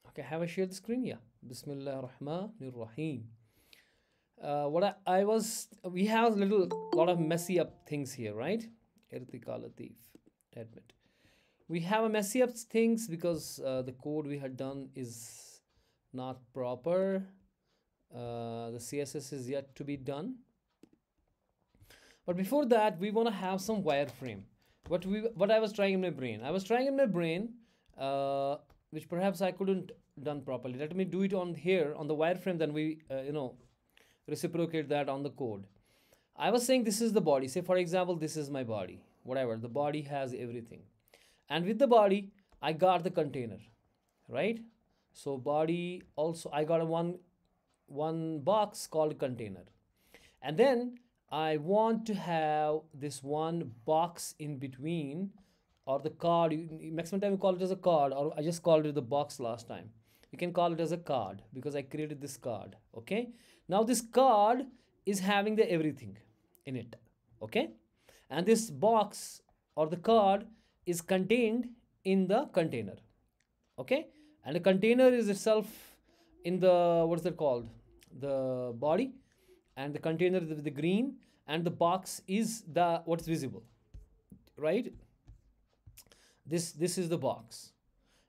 Okay, have I shared the screen? Yeah. Bismillah ar-Rahman ar-Rahim. We have a lot of messy up things here, right? Irtiqa Latif, admit. We have a messy up things because the code we had done is not proper. The CSS is yet to be done. But before that, we want to have some wireframe. What I was trying in my brain. I was trying in my brain, which perhaps I couldn't done properly. Let me do it on here on the wireframe. Then we reciprocate that on the code. I was saying this is the body. Say for example, this is my body. Whatever the body has everything, and with the body, I got the container, right? So body also I got a one box called container, and then I want to have this one box in between, or the card. Maximum time you call it as a card, or I just called it the box last time. You can call it as a card because I created this card. Okay. Now this card is having the everything in it. Okay. And this box or the card is contained in the container. Okay. And the container is itself in the, what is that called, the body, and the container with the green, and the box is the what's visible, right? This is the box,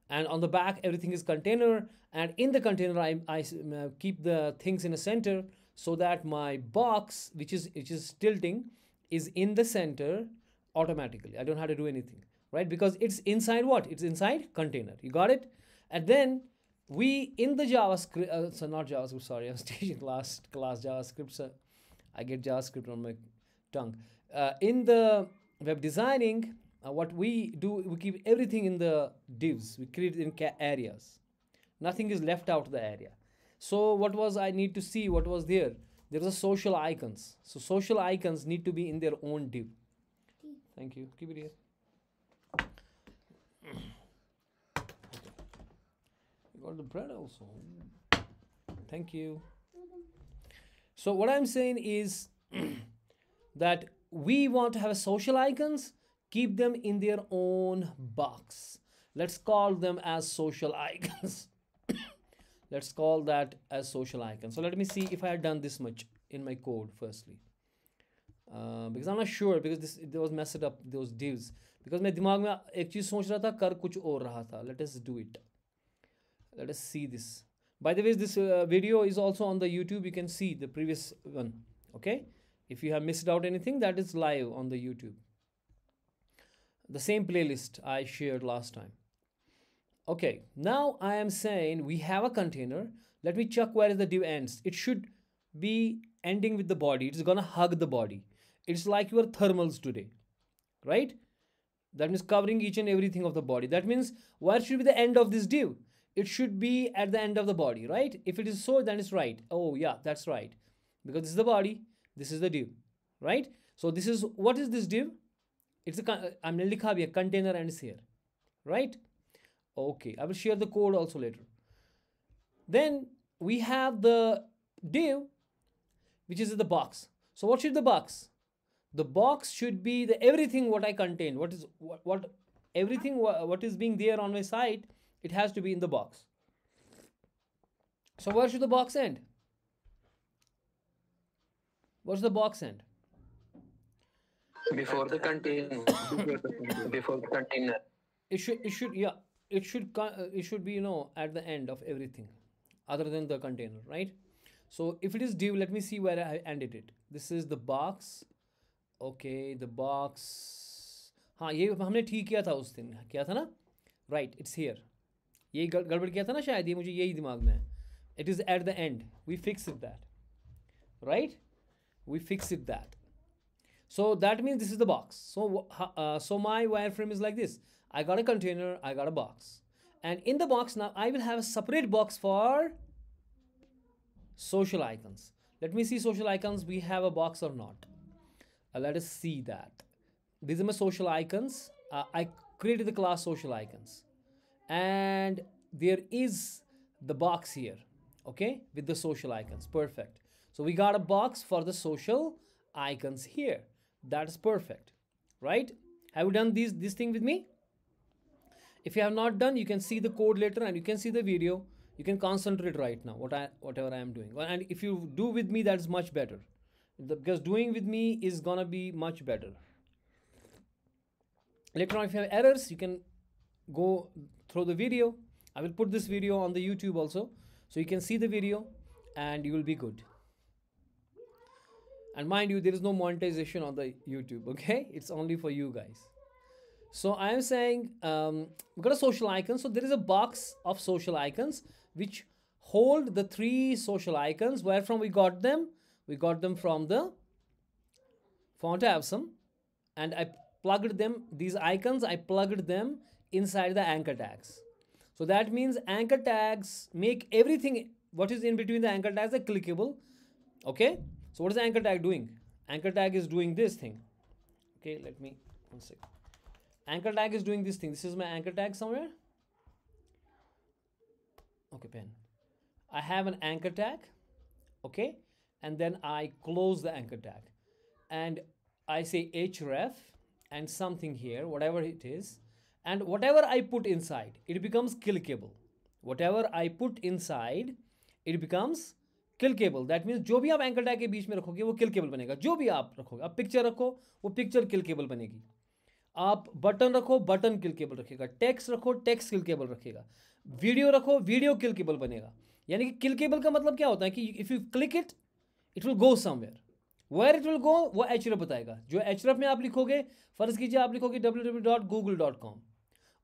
and on the back everything is container, and in the container I keep the things in a center so that my box which is tilting is in the center automatically. I don't have to do anything, right? Because it's inside what? It's inside container. You got it? And then we in the JavaScript, so not JavaScript, sorry, I was teaching class JavaScript, so I get JavaScript on my tongue. In the web designing, what we do, we keep everything in the divs. We create in areas. Nothing is left out of the area. So what was I need to see? What was there? There was a social icons. So social icons need to be in their own div. Thank you. Keep it here. You got the bread also. Thank you. So what I'm saying is that we want to have a social icons, keep them in their own box. Let's call them as social icons. Let's call that as social icons. So let me see if I had done this much in my code firstly. Because I'm not sure, because there was messed up those divs. Because my दिमाग में एक चीज सोच रहा था, कर कुछ और रहा था. Let us do it. Let us see this. By the way, this video is also on the YouTube. You can see the previous one. Okay. If you have missed out anything, that is live on the YouTube. The same playlist I shared last time. Okay, now I am saying we have a container. Let me check where the div ends. It should be ending with the body. It's gonna hug the body. It's like your thermals today, right? That means covering each and everything of the body. That means where should be the end of this div? It should be at the end of the body, right? If it is so, then it's right. Oh yeah, that's right. Because this is the body, this is the div, right? So this is, what is this div? It's a, I'm likha bhi hai, container ends here, right? Okay, I will share the code also later. Then we have the div, which is the box. So what should the box? The box should be the everything what I contain. What everything what is being there on my site, it has to be in the box. So where should the box end? What's the box end? Before the container. Before the container. It should be, you know, at the end of everything other than the container, right? So if it is div, let me see where I ended it. This is the box. Okay, the box. हाँ, ये हमने ठीक किया था उस दिन, किया था ना? Right, it's here. ये गड़बड़ किया था ना शायद, ये मुझे यही दिमाग में है. It is at the end. We fixed that, right? We fixed that. So that means this is the box. So my wireframe is like this. I got a container, I got a box, and in the box now I will have a separate box for social icons. Let me see social icons. We have a box or not? Let us see that. These are my social icons. I created the class social icons, and there is the box here, okay, with the social icons. Perfect. So we got a box for the social icons here. That is perfect, right? Have you done this thing with me? If you have not done, you can see the code later and you can see the video. You can concentrate right now whatever I am doing. And if you do with me, that's much better. Because doing with me is gonna be much better. Later on, if you have errors, you can go through the video. I will put this video on the YouTube also, so you can see the video and you will be good. And mind you, there is no monetization on the YouTube, okay? It's only for you guys. So I am saying we've got a social icon. So there is a box of social icons which hold the 3 social icons. Where from we got them? We got them from the Font Awesome, and I plugged them, these icons, I plugged them inside the anchor tags. So that means anchor tags make everything what is in between the anchor tags are clickable. Okay, so what is the anchor tag doing? Anchor tag is doing this thing. Okay, let me, one second. Anchor tag is doing this thing. This is my anchor tag somewhere. Okay, pen. I have an anchor tag. Okay, and then I close the anchor tag and I say href and something here, whatever it is, and whatever I put inside, it becomes clickable. Whatever I put inside, it becomes clickable. That means जो भी आप anchor tag के बीच में रखोगे वो clickable बनेगा. जो भी आप रखोगे, आप picture रखो वो picture clickable बनेगी. आप बटन रखो बटन क्लिकेबल रखेगा, टेक्स्ट रखो टेक्स्ट क्लिकेबल रखेगा, वीडियो रखो वीडियो क्लिकेबल बनेगा. यानी कि क्लिकेबल का मतलब क्या होता है कि if you click it it will go somewhere. Where it will go वो href बताएगा. जो href में आप लिखोगे, फर्ज कीजिए आप लिखोगे www.google.com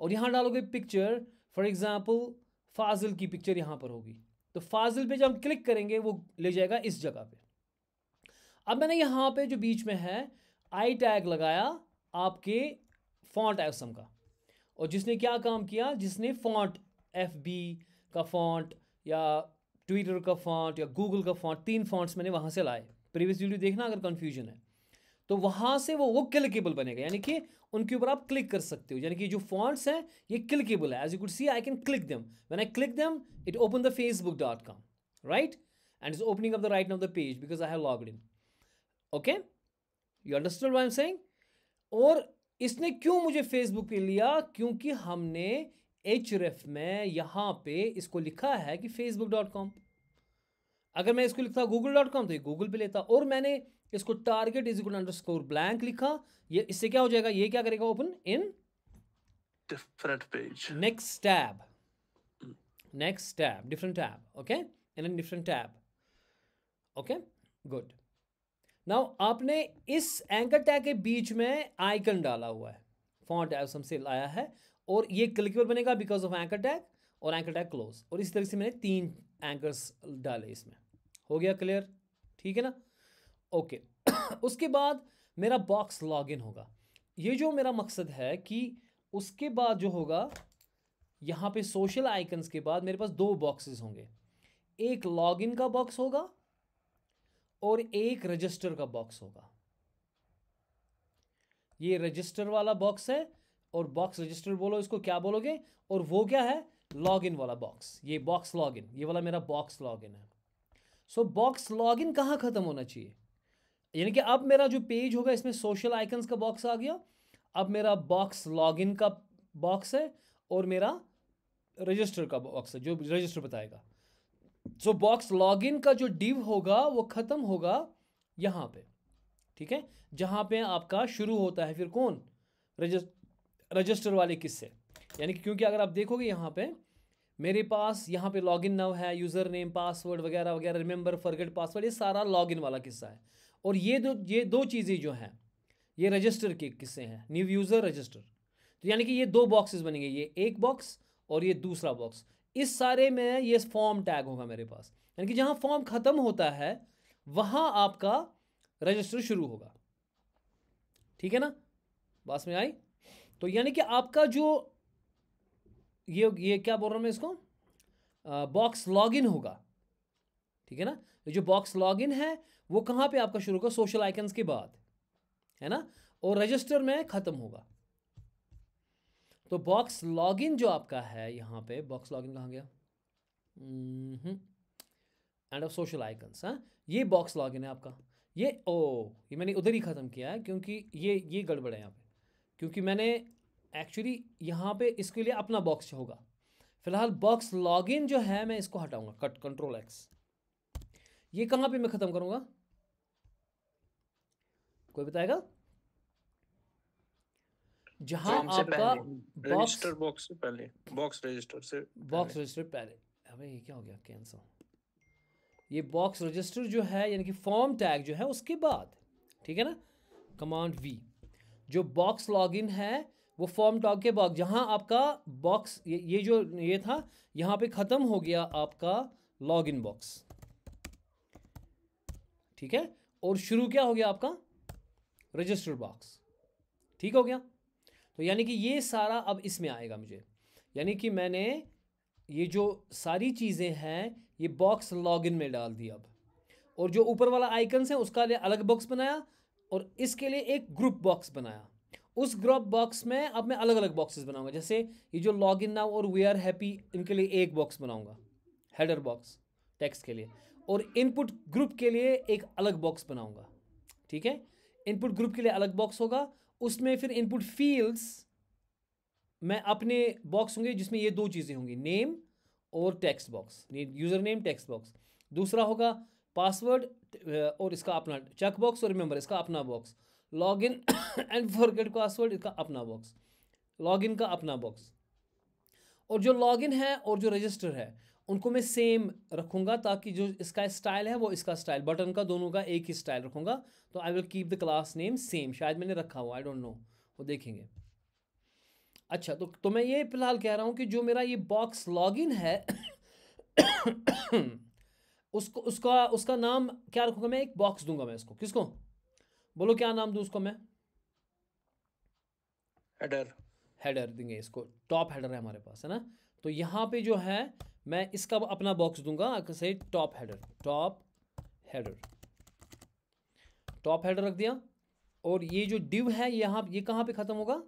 और यहाँ डालोगे पिक्चर, फॉर एग्जाम्पल फाजिल की पिक्चर यहाँ पर होगी, तो फाजिल पे जब हम क्लिक करेंगे वो ले जाएगा इस जगह पे. अब मैंने यहाँ पे जो बीच में है आई टैग लगाया आपके फॉन्ट एवसम का, और जिसने क्या काम किया, जिसने फॉन्ट FB का फॉन्ट या ट्विटर का फॉन्ट या गूगल का फॉन्ट, 3 फॉन्ट्स मैंने वहाँ से लाए. प्रीवियस वीडियो देखना अगर कन्फ्यूजन है तो वहाँ से वो क्लिकेबल बनेगा. यानी कि उनके ऊपर आप क्लिक कर सकते हो. यानी कि जो फॉन्ट्स हैं ये क्लिकेबल है. As you could see I can click them. When I click them it open the facebook.com, right, and is opening up the right now the page because I have logged in. Okay, you understood what I am saying. और इसने क्यों मुझे Facebook पे लिया? क्योंकि हमने href में यहाँ पे इसको लिखा है कि facebook.com. अगर मैं इसको लिखता google.com तो ये गूगल पे लेता. और मैंने इसको टारगेट _blank लिखा. ये इससे क्या हो जाएगा, ये क्या करेगा, open in different page. next tab, different tab. Okay, in a different tab. Okay, good. Now आपने इस एंकर टैग के बीच में आइकन डाला हुआ है, फॉन्ट एवसम से लाया है, और ये क्लिकेबल बनेगा बिकॉज ऑफ एंकर टैग और एंकर टैग क्लोज. और इस तरह से मैंने 3 एंकर्स डाले इसमें. हो गया क्लियर? ठीक है ना? ओके. उसके बाद मेरा बॉक्स लॉगिन होगा. ये जो मेरा मकसद है कि उसके बाद जो होगा यहाँ पे सोशल आइकन्स के बाद मेरे पास 2 बॉक्सेस होंगे. एक लॉगिन का बॉक्स होगा और एक रजिस्टर का बॉक्स होगा. ये रजिस्टर वाला बॉक्स है और बॉक्स रजिस्टर बोलो इसको, क्या बोलोगे? और वो क्या है? लॉगिन वाला बॉक्स. ये बॉक्स लॉगिन, ये वाला मेरा बॉक्स लॉगिन है. सो बॉक्स लॉगिन कहाँ ख़त्म होना चाहिए? यानी कि अब मेरा जो पेज होगा इसमें सोशल आइकन्स का बॉक्स आ गया. अब मेरा बॉक्स लॉगिन का बॉक्स है और मेरा रजिस्टर का बॉक्स है जो रजिस्टर बताएगा. सो बॉक्स लॉगिन का जो डिव होगा वो ख़त्म होगा यहाँ पे. ठीक है, जहाँ पे आपका शुरू होता है फिर कौन? रजिस्टर वाले किस्से. यानी कि क्योंकि अगर आप देखोगे यहाँ पे मेरे पास यहाँ पे लॉगिन नाउ है, यूज़र नेम, पासवर्ड वगैरह वगैरह, रिमेंबर, फॉरगेट पासवर्ड, ये सारा लॉगिन वाला किस्सा है. और ये दो चीज़ें जो हैं ये रजिस्टर के किस्से हैं, न्यू यूज़र रजिस्टर. तो यानी कि ये 2 बॉक्सेस बनेंगे, ये एक बॉक्स और ये दूसरा बॉक्स. इस सारे में ये फॉर्म टैग होगा मेरे पास. यानी कि जहाँ फॉर्म ख़त्म होता है वहाँ आपका रजिस्टर शुरू होगा. ठीक है ना? बात में आई? तो यानी कि आपका जो ये क्या बोल रहा हूँ मैं इसको, बॉक्स लॉगिन होगा. ठीक है ना? ये जो बॉक्स लॉगिन है वो कहाँ पे आपका शुरू होगा? सोशल आइकन्स के बाद, है ना? और रजिस्टर में ख़त्म होगा. तो बॉक्स लॉगिन जो आपका है यहाँ पे, बॉक्स लॉगिन कहाँ गया? End of social icons. हाँ, ये बॉक्स लॉगिन है आपका. ये मैंने उधर ही ख़त्म किया है क्योंकि ये गड़बड़ है यहाँ पे, क्योंकि मैंने एक्चुअली यहाँ पे इसके लिए अपना बॉक्स होगा। फिलहाल बॉक्स लॉगिन जो है मैं इसको हटाऊंगा, कट कंट्रोल एक्स। ये कहाँ पे मैं ख़त्म करूँगा, कोई बताएगा? जहाँ Form से आपका पहले। बॉक्स रजिस्टर बॉक्स से पहले, बॉक्स रजिस्टर से बॉक्स रजिस्टर पहले, अबे ये क्या हो गया, कैंसिल। ये बॉक्स रजिस्टर जो है यानी कि फॉर्म टैग जो है उसके बाद, ठीक है ना। कमांड वी, जो बॉक्स लॉगिन है वो फॉर्म टैग के बाद, जहां आपका बॉक्स ये जो ये था यहाँ पे ख़त्म हो गया आपका लॉगिन बॉक्स, ठीक है। और शुरू क्या हो गया आपका रजिस्टर बॉक्स, ठीक हो गया। तो यानी कि ये सारा अब इसमें आएगा मुझे, यानी कि मैंने ये जो सारी चीज़ें हैं ये बॉक्स लॉगिन में डाल दी अब। और जो ऊपर वाला आइकन्स है उसका लिए अलग बॉक्स बनाया और इसके लिए एक ग्रुप बॉक्स बनाया। उस ग्रुप बॉक्स में अब मैं अलग अलग बॉक्सेस बनाऊंगा, जैसे ये जो लॉगिन नाउ और वी आर हैप्पी, इनके लिए एक बॉक्स बनाऊंगा, हेडर बॉक्स टेक्स्ट के लिए, और इनपुट ग्रुप के लिए एक अलग बॉक्स बनाऊंगा, ठीक है। इनपुट ग्रुप के लिए अलग बॉक्स होगा, उसमें फिर इनपुट फील्ड्स मैं अपने बॉक्स होंगे जिसमें ये दो चीज़ें होंगी, नेम और text box, user name text box. दूसरा होगा पासवर्ड और इसका अपना चेक बॉक्स, और रिमेंबर इसका अपना box. Login and forget password इसका अपना बॉक्स, लॉगिन का अपना बॉक्स। और जो लॉगिन है और जो रजिस्टर है उनको मैं सेम रखूँगा, ताकि जो इसका स्टाइल है वो इसका स्टाइल, बटन का दोनों का एक ही स्टाइल रखूँगा। तो I will keep the class name same, शायद मैंने रखा हुआ, आई डोंट नो, वो देखेंगे। अच्छा, तो मैं ये फिलहाल कह रहा हूँ कि जो मेरा ये बॉक्स लॉगिन है उसको उसका नाम क्या रखूँगा मैं, एक बॉक्स दूंगा मैं इसको, किसको बोलो क्या नाम दूँ उसको मैं? हेडर। हेडर देंगे इसको, टॉप हेडर है हमारे पास, है ना। तो यहाँ पे जो है मैं इसका अपना बॉक्स दूंगा, से top header, top header, top header रख दिया। और ये जो डिव है यहाँ, ये कहाँ पे ख़त्म होगा,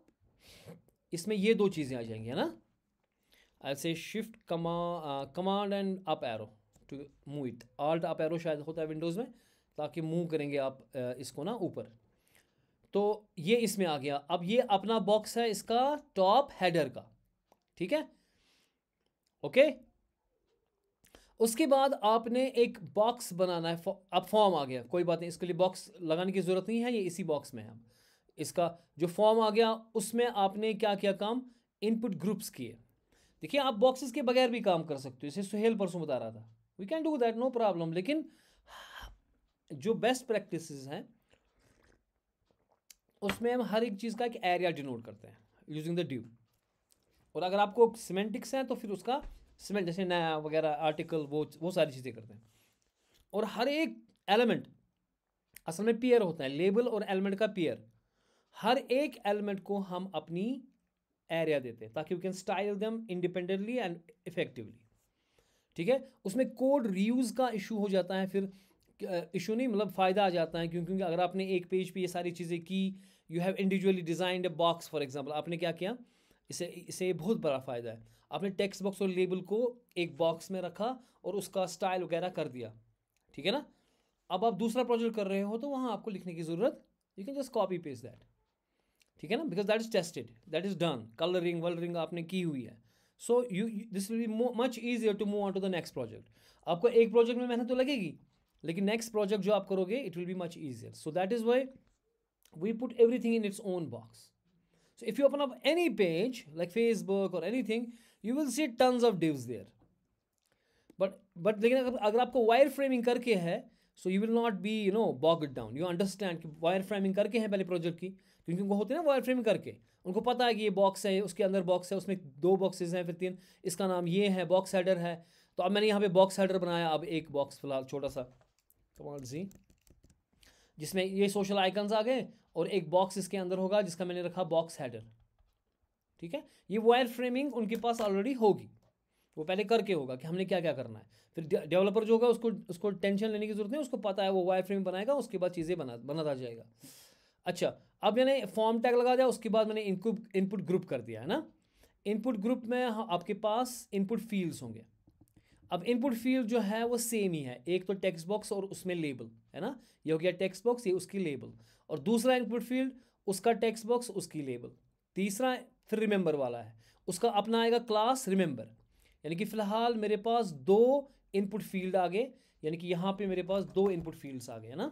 इसमें ये दो चीज़ें आ जाएंगी, है ना। ऐसे shift command and up arrow to move it, alt up arrow शायद होता है विंडोज़ में, ताकि मूव करेंगे आप इसको ना ऊपर। तो ये इसमें आ गया। अब ये अपना बॉक्स है इसका टॉप हेडर का, ठीक है, ओके। उसके बाद आपने एक बॉक्स बनाना है, अब फॉर्म आ गया, कोई बात नहीं, इसके लिए बॉक्स लगाने की ज़रूरत नहीं है, ये इसी बॉक्स में है। इसका जो फॉर्म आ गया उसमें आपने क्या किया काम, इनपुट ग्रुप्स किए। देखिए आप बॉक्सेस के बगैर भी काम कर सकते हो, जैसे सुहेल परसों बता रहा था, we can do that, no problem. लेकिन जो बेस्ट प्रैक्टिसेस हैं उसमें हम हर एक चीज़ का एक एरिया डिनोट करते हैं यूजिंग द ड्यू। और अगर आपको सिमेंटिक्स है तो फिर उसका सिमेंट, जैसे नया वगैरह आर्टिकल, वो सारी चीज़ें करते हैं। और हर एक एलिमेंट असल में पेयर होता है, लेबल और एलिमेंट का पेयर। हर एक एलिमेंट को हम अपनी एरिया देते हैं ताकि we can style them independently and effectively, ठीक है। उसमें कोड रीयूज़ का इशू हो जाता है, फिर इशू नहीं मतलब फ़ायदा आ जाता है, क्योंकि अगर आपने एक पेज पे ये सारी चीज़ें की, you have individually designed a box for example, आपने क्या किया, इसे बहुत बड़ा फ़ायदा है, आपने टेक्स्ट बॉक्स और लेबल को एक बॉक्स में रखा और उसका स्टाइल वगैरह कर दिया, ठीक है ना। अब आप दूसरा प्रोजेक्ट कर रहे हो तो वहाँ आपको लिखने की ज़रूरत, you can just copy paste that, ठीक है ना, because that is tested, that is done, colouring वलरिंग आपने की हुई है। So you this will be much easier to move on to the next project. आपको एक प्रोजेक्ट में मेहनत तो लगेगी, लेकिन नेक्स्ट प्रोजेक्ट जो आप करोगे it will be much easier. So that is why we put everything in its own box. So if you open up any page like Facebook और anything, you will see tons of divs there. But लेकिन अगर आपको wireframing करके है, so you will not be bogged down, you understand कि wireframing करके है पहले प्रोजेक्ट की, क्योंकि उनको होते हैं ना वायर फ्रेमिंग करके, उनको पता है कि ये बॉक्स है, उसके अंदर बॉक्स है, उसमें दो बॉक्सेस हैं, फिर तीन, इसका नाम ये है, बॉक्स हेडर है। तो अब मैंने यहाँ पे बॉक्स हेडर बनाया, अब एक बॉक्स फिलहाल छोटा सा, कमांड जी, जिसमें ये सोशल आइकन्स आ गए, और एक बॉक्स इसके अंदर होगा जिसका मैंने रखा बॉक्स हेडर, ठीक है। ये वायर फ्रेमिंग उनके पास ऑलरेडी होगी, वो पहले करके होगा कि हमने क्या क्या करना है। फिर डेवलपर जो होगा उसको टेंशन लेने की जरूरत नहीं, उसको पता है वो वायर फ्रेम बनाएगा, उसके बाद चीज़ें बनाता जाएगा। अच्छा, अब मैंने फॉर्म टैग लगा दिया, उसके बाद मैंने इनपुट ग्रुप कर दिया है ना। इनपुट ग्रुप में आपके पास इनपुट फील्ड्स होंगे। अब इनपुट फील्ड जो है वो सेम ही है, एक तो टेक्स्ट बॉक्स और उसमें लेबल है ना, ये हो गया टेक्स्ट बॉक्स, ये उसकी लेबल, और दूसरा इनपुट फील्ड उसका टेक्स्ट बॉक्स उसकी लेबल, तीसरा फिर रिमेंबर वाला है, उसका अपना आएगा क्लास रिमेंबर। यानी कि फ़िलहाल मेरे पास 2 इनपुट फील्ड आ गए, यानी कि यहाँ पे मेरे पास 2 इनपुट फील्ड्स आ गए, है ना।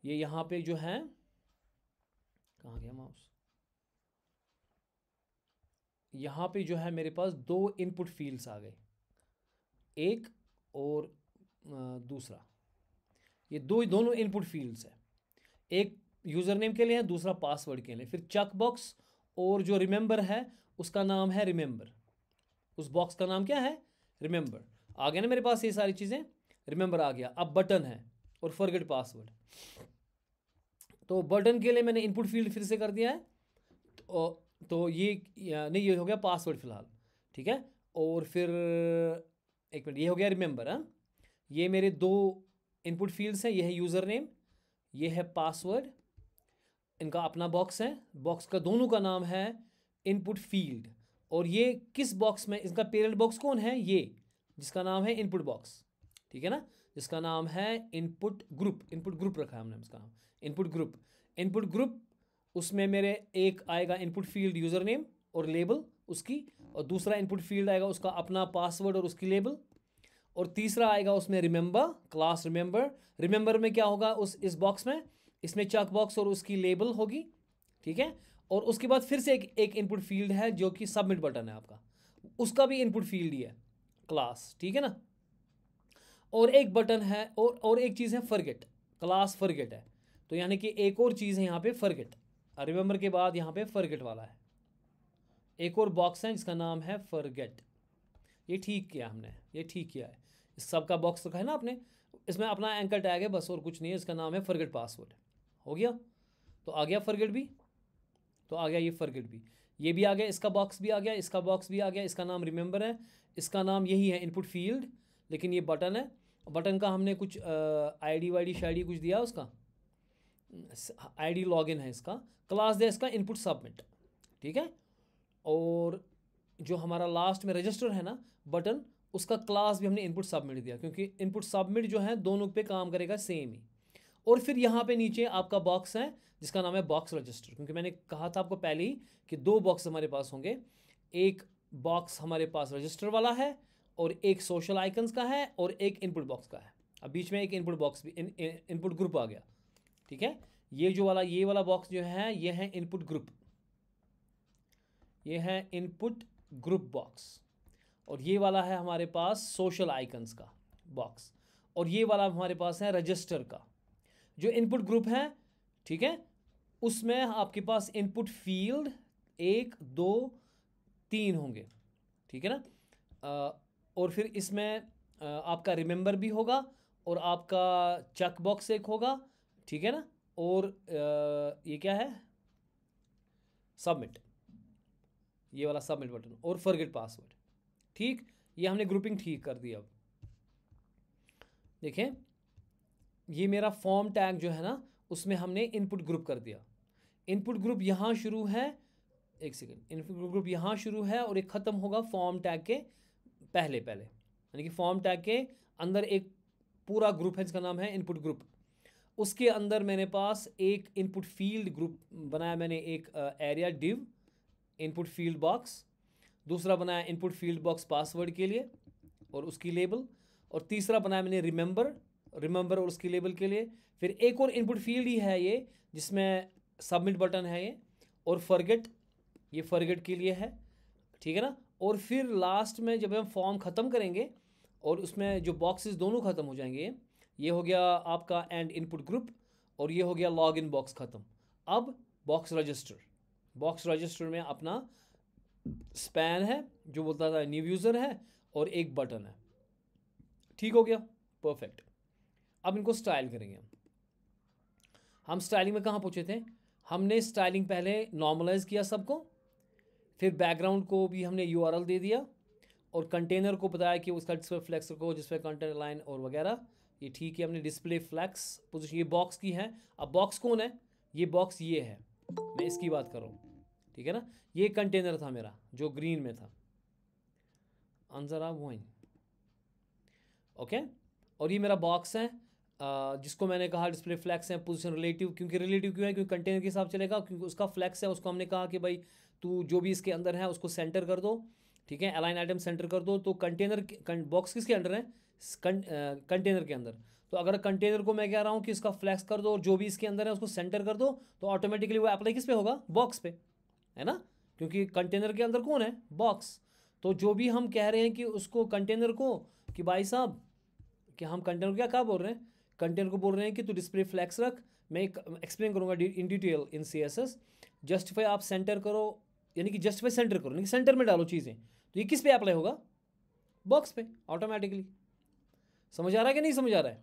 ये यहाँ पे जो है, कहाँ गया माउस, यहाँ पे जो है मेरे पास 2 इनपुट फील्ड्स आ गए, एक और दूसरा। ये दोनों इनपुट फील्ड्स है, एक यूज़र नेम के लिए है, दूसरा पासवर्ड के लिए। फिर चेक बॉक्स और जो रिमेंबर है उसका नाम है रिमेंबर, उस बॉक्स का नाम क्या है, रिमेंबर। आ गया ना मेरे पास ये सारी चीज़ें, रिमेंबर आ गया। अब बटन है और फॉरगेट पासवर्ड। तो बटन के लिए मैंने इनपुट फील्ड फिर से कर दिया है, तो ये नहीं, ये हो गया पासवर्ड फ़िलहाल, ठीक है। और फिर एक मिनट, ये हो गया रिमेंबर। हाँ, ये मेरे 2 इनपुट फील्ड्स हैं, ये है यूज़र नेम, ये है पासवर्ड, इनका अपना बॉक्स है, बॉक्स का दोनों का नाम है इनपुट फील्ड। और ये किस बॉक्स में, इसका पेरेंट बॉक्स कौन है, ये जिसका नाम है इनपुट बॉक्स, ठीक है ना, जिसका नाम है इनपुट ग्रुप। इनपुट ग्रुप रखा है हमने उसका नाम, इनपुट ग्रुप। इनपुट ग्रुप, उसमें मेरे एक आएगा इनपुट फील्ड यूज़र नेम और लेबल उसकी, और दूसरा इनपुट फील्ड आएगा उसका अपना पासवर्ड और उसकी लेबल, और तीसरा आएगा उसमें रिमेंबर, क्लास रिमेंबर। रिमेंबर में क्या होगा, इस बॉक्स में, इसमें चेक बॉक्स और उसकी लेबल होगी, ठीक है। और उसके बाद फिर से एक इनपुट फील्ड है जो कि सबमिट बटन है आपका, उसका भी इनपुट फील्ड ही है, क्लास, ठीक है ना। और एक बटन है, और एक चीज़ है फॉरगेट, क्लास फॉरगेट है। तो यानी कि एक और चीज़ है यहाँ पे फॉरगेट, रिमेंबर के बाद यहाँ पे फॉरगेट वाला है, एक और बॉक्स है जिसका नाम है फॉरगेट। ये ठीक किया हमने, ये ठीक किया है, इस सब का बॉक्स रखा है ना आपने, इसमें अपना एंकर टैग है बस, और कुछ नहीं है। इसका नाम है फॉरगेट पासवर्ड। हो गया, तो आ गया फॉरगेट भी, तो आ गया ये फॉरगेट भी, ये भी आ गया, इसका बॉक्स भी आ गया, इसका बॉक्स भी आ गया। इसका नाम रिमेंबर है, इसका नाम यही है इनपुट फील्ड, लेकिन ये बटन है। बटन का हमने कुछ आईडी वाईडी शाईडी कुछ दिया उसका, आईडी लॉगिन है इसका, क्लास दे इसका इनपुट सबमिट, ठीक है। और जो हमारा लास्ट में रजिस्टर है ना बटन, उसका क्लास भी हमने इनपुट सबमिट दिया, क्योंकि इनपुट सबमिट जो है दोनों पे काम करेगा सेम ही। और फिर यहाँ पे नीचे आपका बॉक्स है जिसका नाम है बॉक्स रजिस्टर, क्योंकि मैंने कहा था आपको पहले ही कि 2 बॉक्स हमारे पास होंगे, एक बॉक्स हमारे पास रजिस्टर वाला है, और एक सोशल आइकन्स का है, और एक इनपुट बॉक्स का है। अब बीच में एक इनपुट बॉक्स भी, इनपुट ग्रुप आ गया, ठीक है। ये वाला बॉक्स जो है ये है इनपुट ग्रुप, ये है इनपुट ग्रुप बॉक्स। और ये वाला है हमारे पास सोशल आइकन्स का बॉक्स, और ये वाला हमारे पास है रजिस्टर का। जो इनपुट ग्रुप है, ठीक है, उसमें आपके पास इनपुट फील्ड 1 2 3 होंगे, ठीक है ना। और फिर इसमें आपका रिमेंबर भी होगा, और आपका चेक बॉक्स एक होगा, ठीक है ना। और ये क्या है, सबमिट, ये वाला सबमिट बटन, और फॉरगेट पासवर्ड, ठीक। ये हमने ग्रुपिंग ठीक कर दी। अब देखें, ये मेरा फॉर्म टैग जो है ना, उसमें हमने इनपुट ग्रुप कर दिया। इनपुट ग्रुप यहाँ शुरू है, एक सेकेंड, इनपुट ग्रुप यहाँ शुरू है और एक ख़त्म होगा फॉर्म टैग के पहले, यानी कि फॉर्म टैग के अंदर एक पूरा ग्रुप है जिसका नाम है इनपुट ग्रुप। उसके अंदर मेरे पास एक इनपुट फील्ड ग्रुप बनाया मैंने, एक area div input field box, दूसरा बनाया इनपुट फील्ड बॉक्स पासवर्ड के लिए और उसकी लेबल, और तीसरा बनाया मैंने रिमेंबर और उसकी लेबल के लिए। फिर एक और इनपुट फील्ड ही है ये जिसमें सबमिट बटन है ये, और फॉरगेट, ये फॉरगेट के लिए है, ठीक है ना। और फिर लास्ट में जब हम फॉर्म ख़त्म करेंगे और उसमें जो बॉक्सेस दोनों ख़त्म हो जाएंगे, ये हो गया आपका एंड इनपुट ग्रुप, और ये हो गया लॉग इन बॉक्स ख़त्म। अब बॉक्स रजिस्टर में अपना स्पैन है जो बोलता था न्यू यूज़र है, और एक बटन है, ठीक हो गया, परफेक्ट। अब इनको स्टाइल करेंगे हम स्टाइलिंग में कहाँ पहुँचे थे, हमने स्टाइलिंग पहले नॉर्मलाइज किया सबको, फिर बैकग्राउंड को भी हमने यूआरएल दे दिया, और कंटेनर को बताया कि उसका डिस्प्ले फ्लेक्स को जिसपे कंटेनर लाइन और वगैरह, ये ठीक है। हमने डिस्प्ले फ्लेक्स पोजीशन, ये बॉक्स की है। अब बॉक्स कौन है, ये बॉक्स ये है, मैं इसकी बात कर रहा हूँ, ठीक है ना। ये कंटेनर था मेरा जो ग्रीन में था, आंसर आप वहीं, ओके। और ये मेरा बॉक्स है जिसको मैंने कहा डिस्प्ले फ्लैक्स है, पोजीशन रिलेटिव, क्योंकि रिलेटिव क्यों है, क्योंकि कंटेनर के हिसाब चलेगा, क्योंकि उसका फ्लैक्स है, उसको हमने कहा कि भाई तो जो भी इसके अंदर है उसको सेंटर कर दो, ठीक है, अलाइन आइटम सेंटर कर दो। तो कंटेनर बॉक्स किसके अंडर है? कंटेनर के अंदर। तो अगर कंटेनर को मैं कह रहा हूँ कि इसका फ्लैक्स कर दो और जो भी इसके अंदर है उसको सेंटर कर दो, तो ऑटोमेटिकली वो अप्लाई किस पे होगा? बॉक्स पे, है ना, क्योंकि कंटेनर के अंदर कौन है? बॉक्स। तो जो भी हम कह रहे हैं कि उसको कंटेनर को, कि भाई साहब कि हम कंटेनर को क्या बोल रहे हैं? कंटेनर को बोल रहे हैं कि तू डिस्प्ले फ्लैक्स रख। मैं एक्सप्लेन करूंगा in detail in CSS। Justify आप सेंटर करो, यानी कि जस्टिफाई सेंटर करो, यानी कि सेंटर में डालो चीज़ें। तो ये किस पे अप्लाई होगा? बॉक्स पे ऑटोमेटिकली। समझ आ रहा है कि नहीं समझ आ रहा है?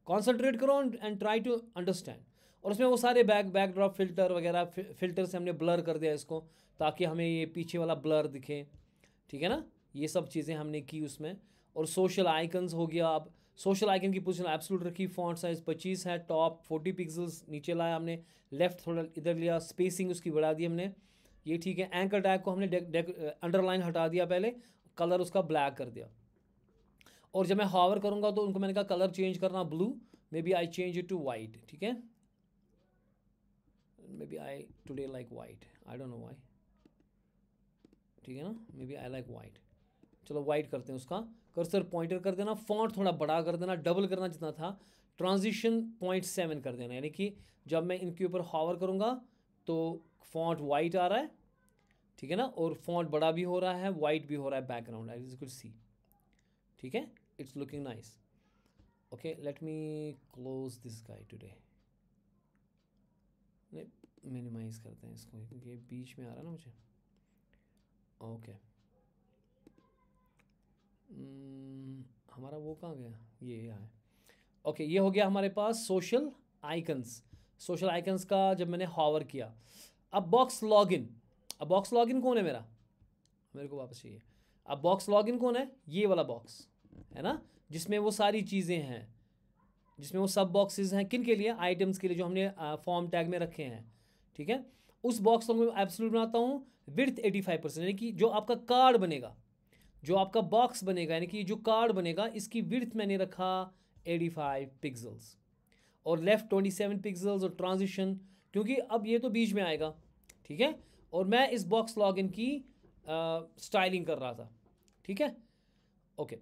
कॉन्सेंट्रेट करो एंड ट्राई टू अंडरस्टैंड। और उसमें वो सारे बैकड्रॉप फिल्टर वगैरह, फिल्टर से हमने ब्लर कर दिया इसको, ताकि हमें ये पीछे वाला ब्लर दिखे, ठीक है ना। ये सब चीज़ें हमने की उसमें। और सोशल आइकन्स हो गया। अब सोशल आइकन की पोजीशन एब्सोल्यूट रखी, फॉन्ट साइज 25 है, टॉप 40 पिक्सल्स नीचे लाया हमने, लेफ्ट थोड़ा इधर लिया, स्पेसिंग उसकी बढ़ा दी हमने, ये ठीक है। एंकर टैग को हमने अंडरलाइन हटा दिया पहले, कलर उसका ब्लैक कर दिया। और जब मैं हावर करूँगा तो उनको मैंने कहा कलर चेंज करना blue, maybe I change it to white, ठीक है, maybe I today like white, I don't know why, ठीक है ना, maybe I like white. चलो वाइट करते हैं उसका। कर्सर पॉइंटर कर देना, फॉन्ट थोड़ा बड़ा कर देना, डबल करना जितना था, ट्रांजिशन 0.7 कर देना, यानी कि जब मैं इनके ऊपर हावर करूँगा तो फॉन्ट वाइट आ रहा है, ठीक है ना, और फॉन्ट बड़ा भी हो रहा है, वाइट भी हो रहा है background, as you could see, ठीक है, it's looking nice. Okay, let me close this guy today. Minimise करते हैं इसको क्योंकि बीच में आ रहा है ना मुझे। ओके, हमारा वो कहाँ गया? ये है। ओके, ये हो गया हमारे पास सोशल आइकन्स। सोशल आइकन्स का जब मैंने हावर किया, अब बॉक्स लॉगिन। अब बॉक्स लॉगिन कौन है मेरा? मेरे को वापस चाहिए। अब बॉक्स लॉगिन कौन है? ये वाला बॉक्स है ना, जिसमें वो सारी चीज़ें हैं, जिसमें वो सब बॉक्सेस हैं। किन के लिए? आइटम्स के लिए, जो हमने फॉर्म टैग में रखे हैं, ठीक है। उस बॉक्स को मैं एब्सोल्यूट बनाता हूँ विड्थ 85%, यानी कि जो आपका कार्ड बनेगा, जो आपका बॉक्स बनेगा, यानी कि जो कार्ड बनेगा, इसकी विड्थ मैंने रखा 85 पिक्सल्स और लेफ्ट 27 पिक्सल्स और ट्रांजिशन, क्योंकि अब ये तो बीच में आएगा, ठीक है। और मैं इस बॉक्स लॉगिन की स्टाइलिंग कर रहा था, ठीक है। ओके,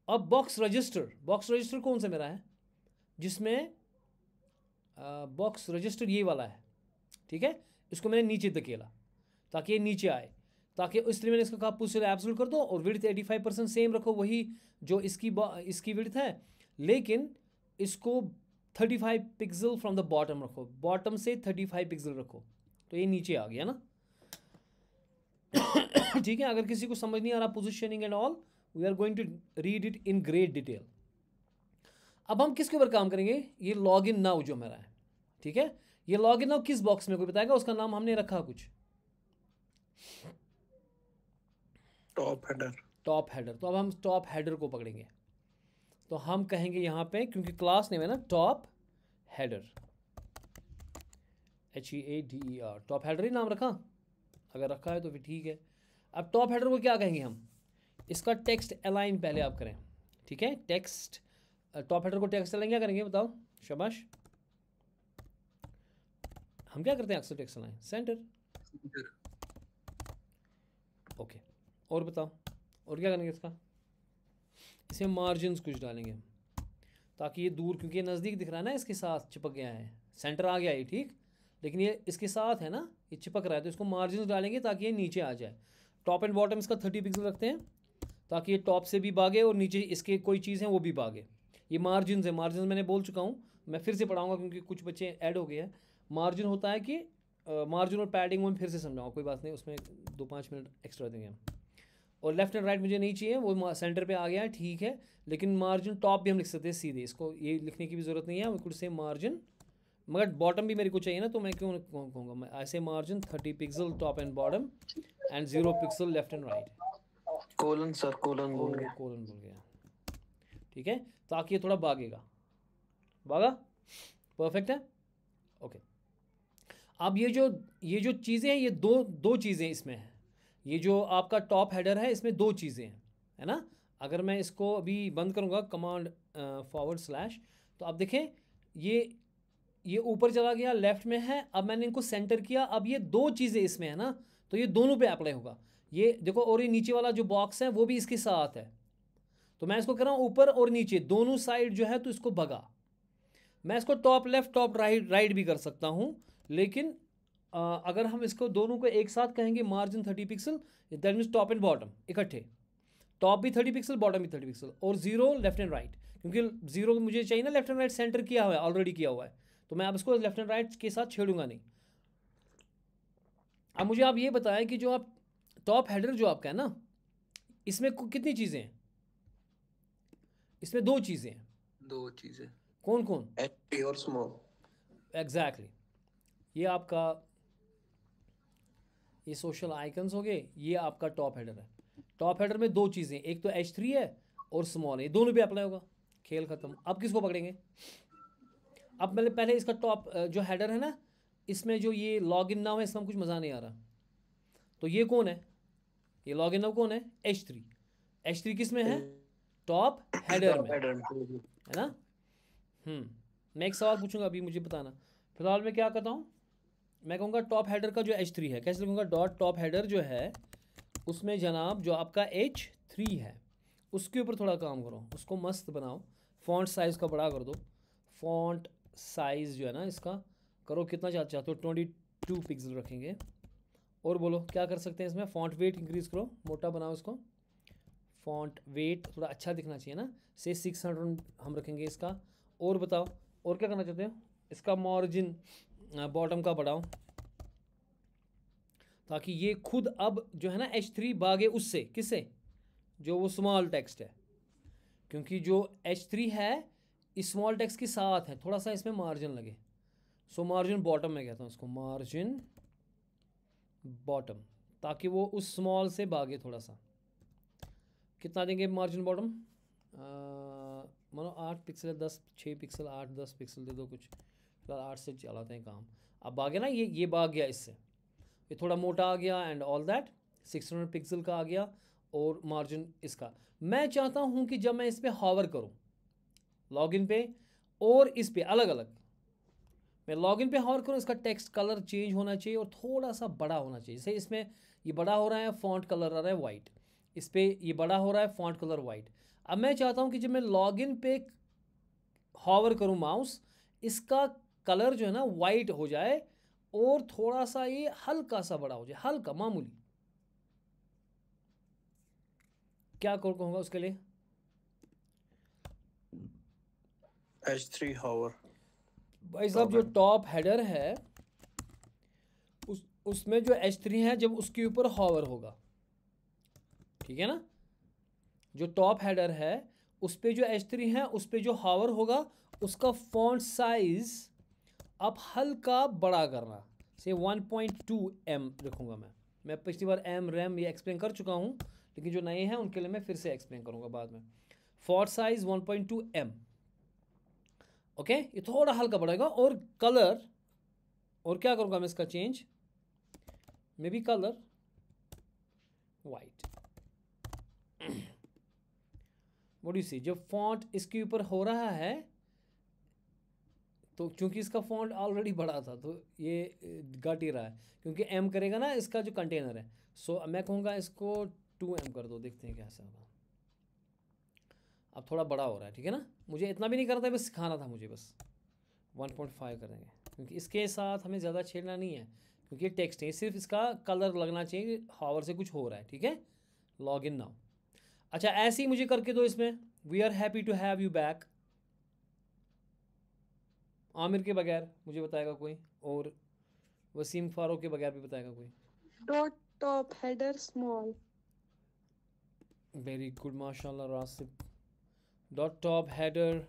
अब बॉक्स रजिस्टर कौन सा मेरा है? जिसमें बॉक्स रजिस्टर ये वाला है, ठीक है। इसको मैंने नीचे धकेला ताकि ये नीचे आए, ताकि इसलिए मैंने इसका कहा पुश एब्सोल्यूट कर दो और विड्थ 85% सेम रखो, वही जो इसकी विड्थ है, लेकिन इसको 35 पिक्सल फ्रॉम द बॉटम रखो, बॉटम से 35 पिक्सल रखो, तो ये नीचे आ गया ना। ठीक है, अगर किसी को समझ नहीं आ रहा positioning and all, we are going to read it in great detail. अब हम किसके ऊपर काम करेंगे? ये लॉग इन नाउ जो मेरा है, ठीक है। ये लॉग इन नाउ किस बॉक्स में, कोई बताएगा? उसका नाम हमने रखा कुछ, टॉप हेडर। तो अब हम टॉप हेडर को पकड़ेंगे, तो हम कहेंगे यहाँ पे, क्योंकि क्लास नेम है ना top header, HEADER, top header ही नाम रखा, अगर रखा है तो फिर ठीक है। अब टॉप हेडर को क्या कहेंगे हम? इसका टेक्स्ट अलाइन पहले आप करें, ठीक है। टेक्स्ट टॉप हेडर को टेक्स्ट अलाइन क्या करेंगे बताओ? शाबाश, हम क्या करते हैं अक्सर? Text align centre. ओके, और बताओ और क्या करेंगे इसका? इसमें मार्जिन्स कुछ डालेंगे ताकि ये दूर, क्योंकि ये नज़दीक दिख रहा है ना, इसके साथ चिपक गया है, सेंटर आ गया ये, ठीक, लेकिन ये इसके साथ है ना, ये चिपक रहा है, तो इसको मार्जिन्स डालेंगे ताकि ये नीचे आ जाए। टॉप एंड बॉटम इसका 30 पिक्सल रखते हैं ताकि ये टॉप से भी भागे और नीचे इसके कोई चीज़ है वो भी भागे। ये मार्जिन्स है, मार्जिन मैंने बोल चुका हूँ, मैं फिर से पढ़ाऊँगा क्योंकि कुछ बच्चे ऐड हो गए हैं। मार्जिन होता है कि मार्जिन और पैडिंग में फिर से समझाऊँगा, कोई बात नहीं, उसमें 2-5 मिनट एक्स्ट्रा देंगे हम। और लेफ्ट एंड राइट मुझे नहीं चाहिए, वो सेंटर पे आ गया है, ठीक है, लेकिन मार्जिन टॉप भी हम लिख सकते हैं सीधे, इसको ये लिखने की भी ज़रूरत नहीं है, वी कुड से मार्जिन, मगर बॉटम भी मेरे को चाहिए ना, तो मैं क्यों कहूँगा, मैं ऐसे margin 30 pixel top and bottom and 0 pixel left and right. Colon बोल गया, ठीक है, ताकि ये थोड़ा भागेगा, परफेक्ट है। ओके, अब ये जो चीज़ें हैं, ये दो चीज़ें इसमें हैं। ये जो आपका टॉप हेडर है, इसमें 2 चीज़ें हैं, है ना। अगर मैं इसको अभी बंद करूँगा कमांड /, तो आप देखें ये ऊपर चला गया, लेफ्ट में है। अब मैंने इनको सेंटर किया, अब ये 2 चीज़ें इसमें है ना, तो ये दोनों पे अप्लाई होगा। ये देखो, और ये नीचे वाला जो बॉक्स है वो भी इसके साथ है, तो मैं इसको कर रहा हूँ ऊपर और नीचे दोनों साइड जो है, तो इसको भगा। मैं इसको टॉप लेफ्ट टॉप राइट भी कर सकता हूँ, लेकिन अगर हम इसको दोनों को एक साथ कहेंगे margin 30 pixel, that means top and bottom इकट्ठे, टॉप भी 30 पिक्सल बॉटम भी 30 पिक्सल, और जीरो लेफ्ट एंड राइट, क्योंकि जीरो मुझे चाहिए ना लेफ्ट एंड राइट सेंटर किया हुआ है, ऑलरेडी किया हुआ है, तो मैं अब इसको लेफ्ट एंड राइट के साथ छेड़ूंगा नहीं। अब मुझे आप ये बताएं कि जो आप टॉप हेडर जो आपका है ना, इसमें कितनी चीज़ें हैं? इसमें दो चीज़ें हैं। दो चीजें कौन कौन? एच और स्मॉल। एग्जैक्टली ये आपका, ये सोशल आइकन्स हो गए, ये आपका टॉप हेडर है। टॉप हेडर में दो चीज़ें, एक तो H3 है और स्मॉल है, दोनों पे अप्लाई होगा, खेल ख़त्म। अब किसको पकड़ेंगे? अब मैंने पहले इसका टॉप जो हेडर है ना, इसमें जो ये लॉग इन नाउ है, इसमें कुछ मज़ा नहीं आ रहा, तो ये कौन है? ये लॉग इन नाउ कौन है? H3। H3 किस में है? टॉप हेडर में, है ना। मैं एक सवाल पूछूंगा अभी, मुझे बताना। फिलहाल मैं क्या करता हूँ, मैं कहूँगा टॉप हेडर का जो H3 है, कैसे लिखूँगा? डॉट टॉप हेडर जो है उसमें जनाब जो आपका H3 है उसके ऊपर थोड़ा काम करो, उसको मस्त बनाओ, फॉन्ट साइज़ का बड़ा कर दो। फॉन्ट साइज़ जो है ना इसका करो, कितना चाहते हो? 22 पिक्सल रखेंगे। और बोलो क्या कर सकते हैं इसमें? फॉन्ट वेट इंक्रीज़ करो, मोटा बनाओ इसको। फॉन्ट वेट थोड़ा अच्छा दिखना चाहिए ना, से 600 हम रखेंगे इसका। और बताओ और क्या करना चाहते हो? इसका मार्जिन बॉटम का बढ़ाओ, ताकि ये खुद अब जो है ना H3 भागे उससे, किससे? जो वो स्मॉल टेक्स्ट है, क्योंकि जो H3 है इस स्मॉल टेक्स्ट के साथ है, थोड़ा सा इसमें मार्जिन लगे। सो मार्जिन बॉटम में कहता हूँ इसको, मार्जिन बॉटम, ताकि वो उस स्मॉल से भागे थोड़ा सा। कितना देंगे मार्जिन बॉटम? मानो 8 पिक्सल है, 6 पिक्सल, 8-10 पिक्सल दे दो कुछ, फिलहाल 8 से चलाते हैं काम। अब भागे ना, ये भाग गया इससे, ये थोड़ा मोटा आ गया एंड ऑल दैट, 600 पिक्सल का आ गया। और मार्जिन इसका मैं चाहता हूँ कि जब मैं इस पर हॉवर करूँ लॉगिन पे और इस पे अलग अलग, मैं लॉगिन पे हॉवर करूँ, इसका टेक्स्ट कलर चेंज होना चाहिए और थोड़ा सा बड़ा होना चाहिए। जैसे इसमें ये बड़ा हो रहा है, फॉन्ट कलर आ रहा है वाइट, इस पर ये बड़ा हो रहा है, फॉन्ट कलर वाइट। अब मैं चाहता हूँ कि जब मैं लॉगिन पे हॉवर करूँ माउस, इसका कलर जो है ना वाइट हो जाए और थोड़ा सा ये हल्का सा बड़ा हो जाए, हल्का मामूली। क्या कहूँगा उसके लिए? H3 hover। भाई साहब जो टॉप हेडर है उसमें जो H3 है, जब उसके ऊपर हॉवर होगा, ठीक है ना, जो टॉप हेडर है उस पे जो H3 है उस पे जो हॉवर होगा, उसका फॉन्ट साइज आप हल्का बड़ा करना, से 1.2 m रखूँगा मैं पिछली बार एम रैम ये एक्सप्लेन कर चुका हूँ, लेकिन जो नए हैं उनके लिए मैं फिर से एक्सप्लेन करूँगा बाद में। Font size 1.2 m, okay. ये थोड़ा हल्का बढ़ेगा। और कलर, और क्या करूँगा मैं इसका change, maybe colour white. What you see, जब फॉन्ट इसके ऊपर हो रहा है तो चूंकि इसका फॉन्ट ऑलरेडी बड़ा था तो ये घट ही रहा है, क्योंकि एम करेगा ना इसका जो कंटेनर है। सो मैं कहूँगा इसको 2m कर दो, देखते हैं कैसा होगा। अब थोड़ा बड़ा हो रहा है, ठीक है ना, मुझे इतना भी नहीं करना था, बस सिखाना था मुझे, बस 1.5 करेंगे, क्योंकि इसके साथ हमें ज़्यादा छेड़ना नहीं है, क्योंकि टेक्स्ट है, सिर्फ इसका कलर लगना चाहिए, हॉवर से कुछ हो रहा है, ठीक है। Log in now. अच्छा ऐसे ही मुझे करके दो इसमें, we are happy to have you back. Aamir के बगैर मुझे बताएगा कोई, और वसीम फारूक के बगैर भी बताएगा कोई। Dot top header small. Very good माशाल्लाह रासिब। डॉट टॉप हेडर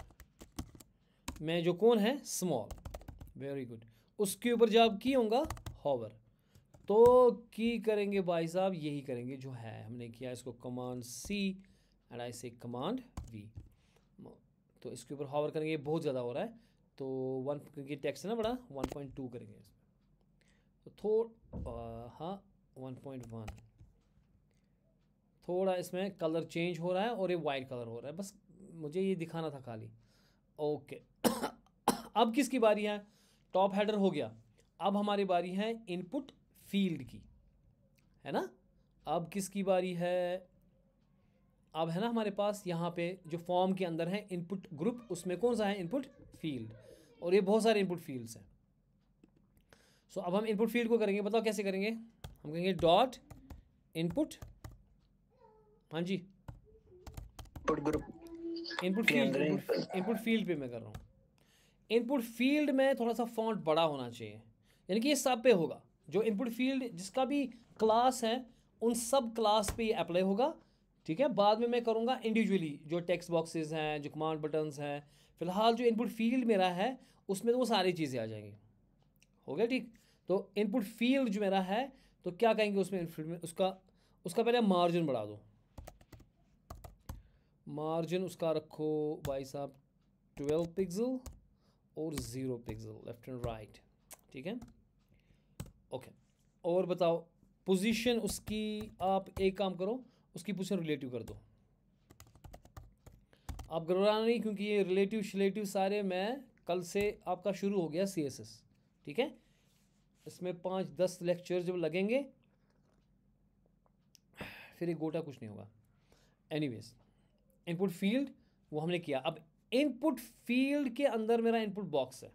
में जो कौन है? स्मॉल। Very good. उसके ऊपर जब की होगा हॉवर, तो की करेंगे भाई साहब, यही करेंगे जो है हमने किया। इसको कमांड C एंड आई से कमांड V, तो इसके ऊपर हॉवर करेंगे। बहुत ज़्यादा हो रहा है, तो 1, क्योंकि टेक्स्ट है ना बड़ा, 1.2 करेंगे इसमें, तो हाँ 1.1। थोड़ा इसमें कलर चेंज हो रहा है और ये वाइट कलर हो रहा है, बस मुझे ये दिखाना था खाली। ओके अब किसकी बारी है? टॉप हेडर हो गया, अब हमारी बारी है इनपुट फील्ड की। है ना। अब किसकी बारी है, अब है ना हमारे पास यहाँ पे जो फॉर्म के अंदर है इनपुट ग्रुप, उसमें कौन सा है इनपुट फील्ड, और ये बहुत सारे इनपुट फील्ड्स हैं। सो अब हम इनपुट फील्ड को करेंगे, बताओ कैसे करेंगे, हम कहेंगे डॉट इनपुट, हाँ जी Input group. इनपुट के फील्ड, अंदर इनपुट फील्ड पे मैं कर रहा हूँ। इनपुट फील्ड में थोड़ा सा फॉन्ट बड़ा होना चाहिए, यानी कि ये सब पे होगा, जो इनपुट फील्ड जिसका भी क्लास है उन सब क्लास पे ये अप्लाई होगा, ठीक है। बाद में मैं करूँगा इंडिविजुअली जो टेक्स्ट बॉक्सेस हैं, जो कमांड बटन्स हैं, फिलहाल जो इनपुट फील्ड मेरा है उसमें तो वो सारी चीज़ें आ जाएंगी, हो गया ठीक। तो इनपुट फील्ड जो मेरा है, तो क्या कहेंगे उसमें इनपुट में, उसका पहले मार्जिन बढ़ा दो, मार्जिन उसका रखो भाई साहब 12 पिक्सल और 0 पिक्सल, लेफ्ट एंड राइट, ठीक है ओके। और बताओ पोजीशन उसकी, आप एक काम करो उसकी पोजीशन रिलेटिव कर दो, आप घबराना नहीं क्योंकि ये रिलेटिव सारे मैं कल से आपका शुरू हो गया CSS, ठीक है। इसमें 5-10 लेक्चर जब लगेंगे फिर एक गोटा कुछ नहीं होगा। एनीवेज इनपुट फील्ड वो हमने किया। अब इनपुट फील्ड के अंदर मेरा इनपुट बॉक्स है,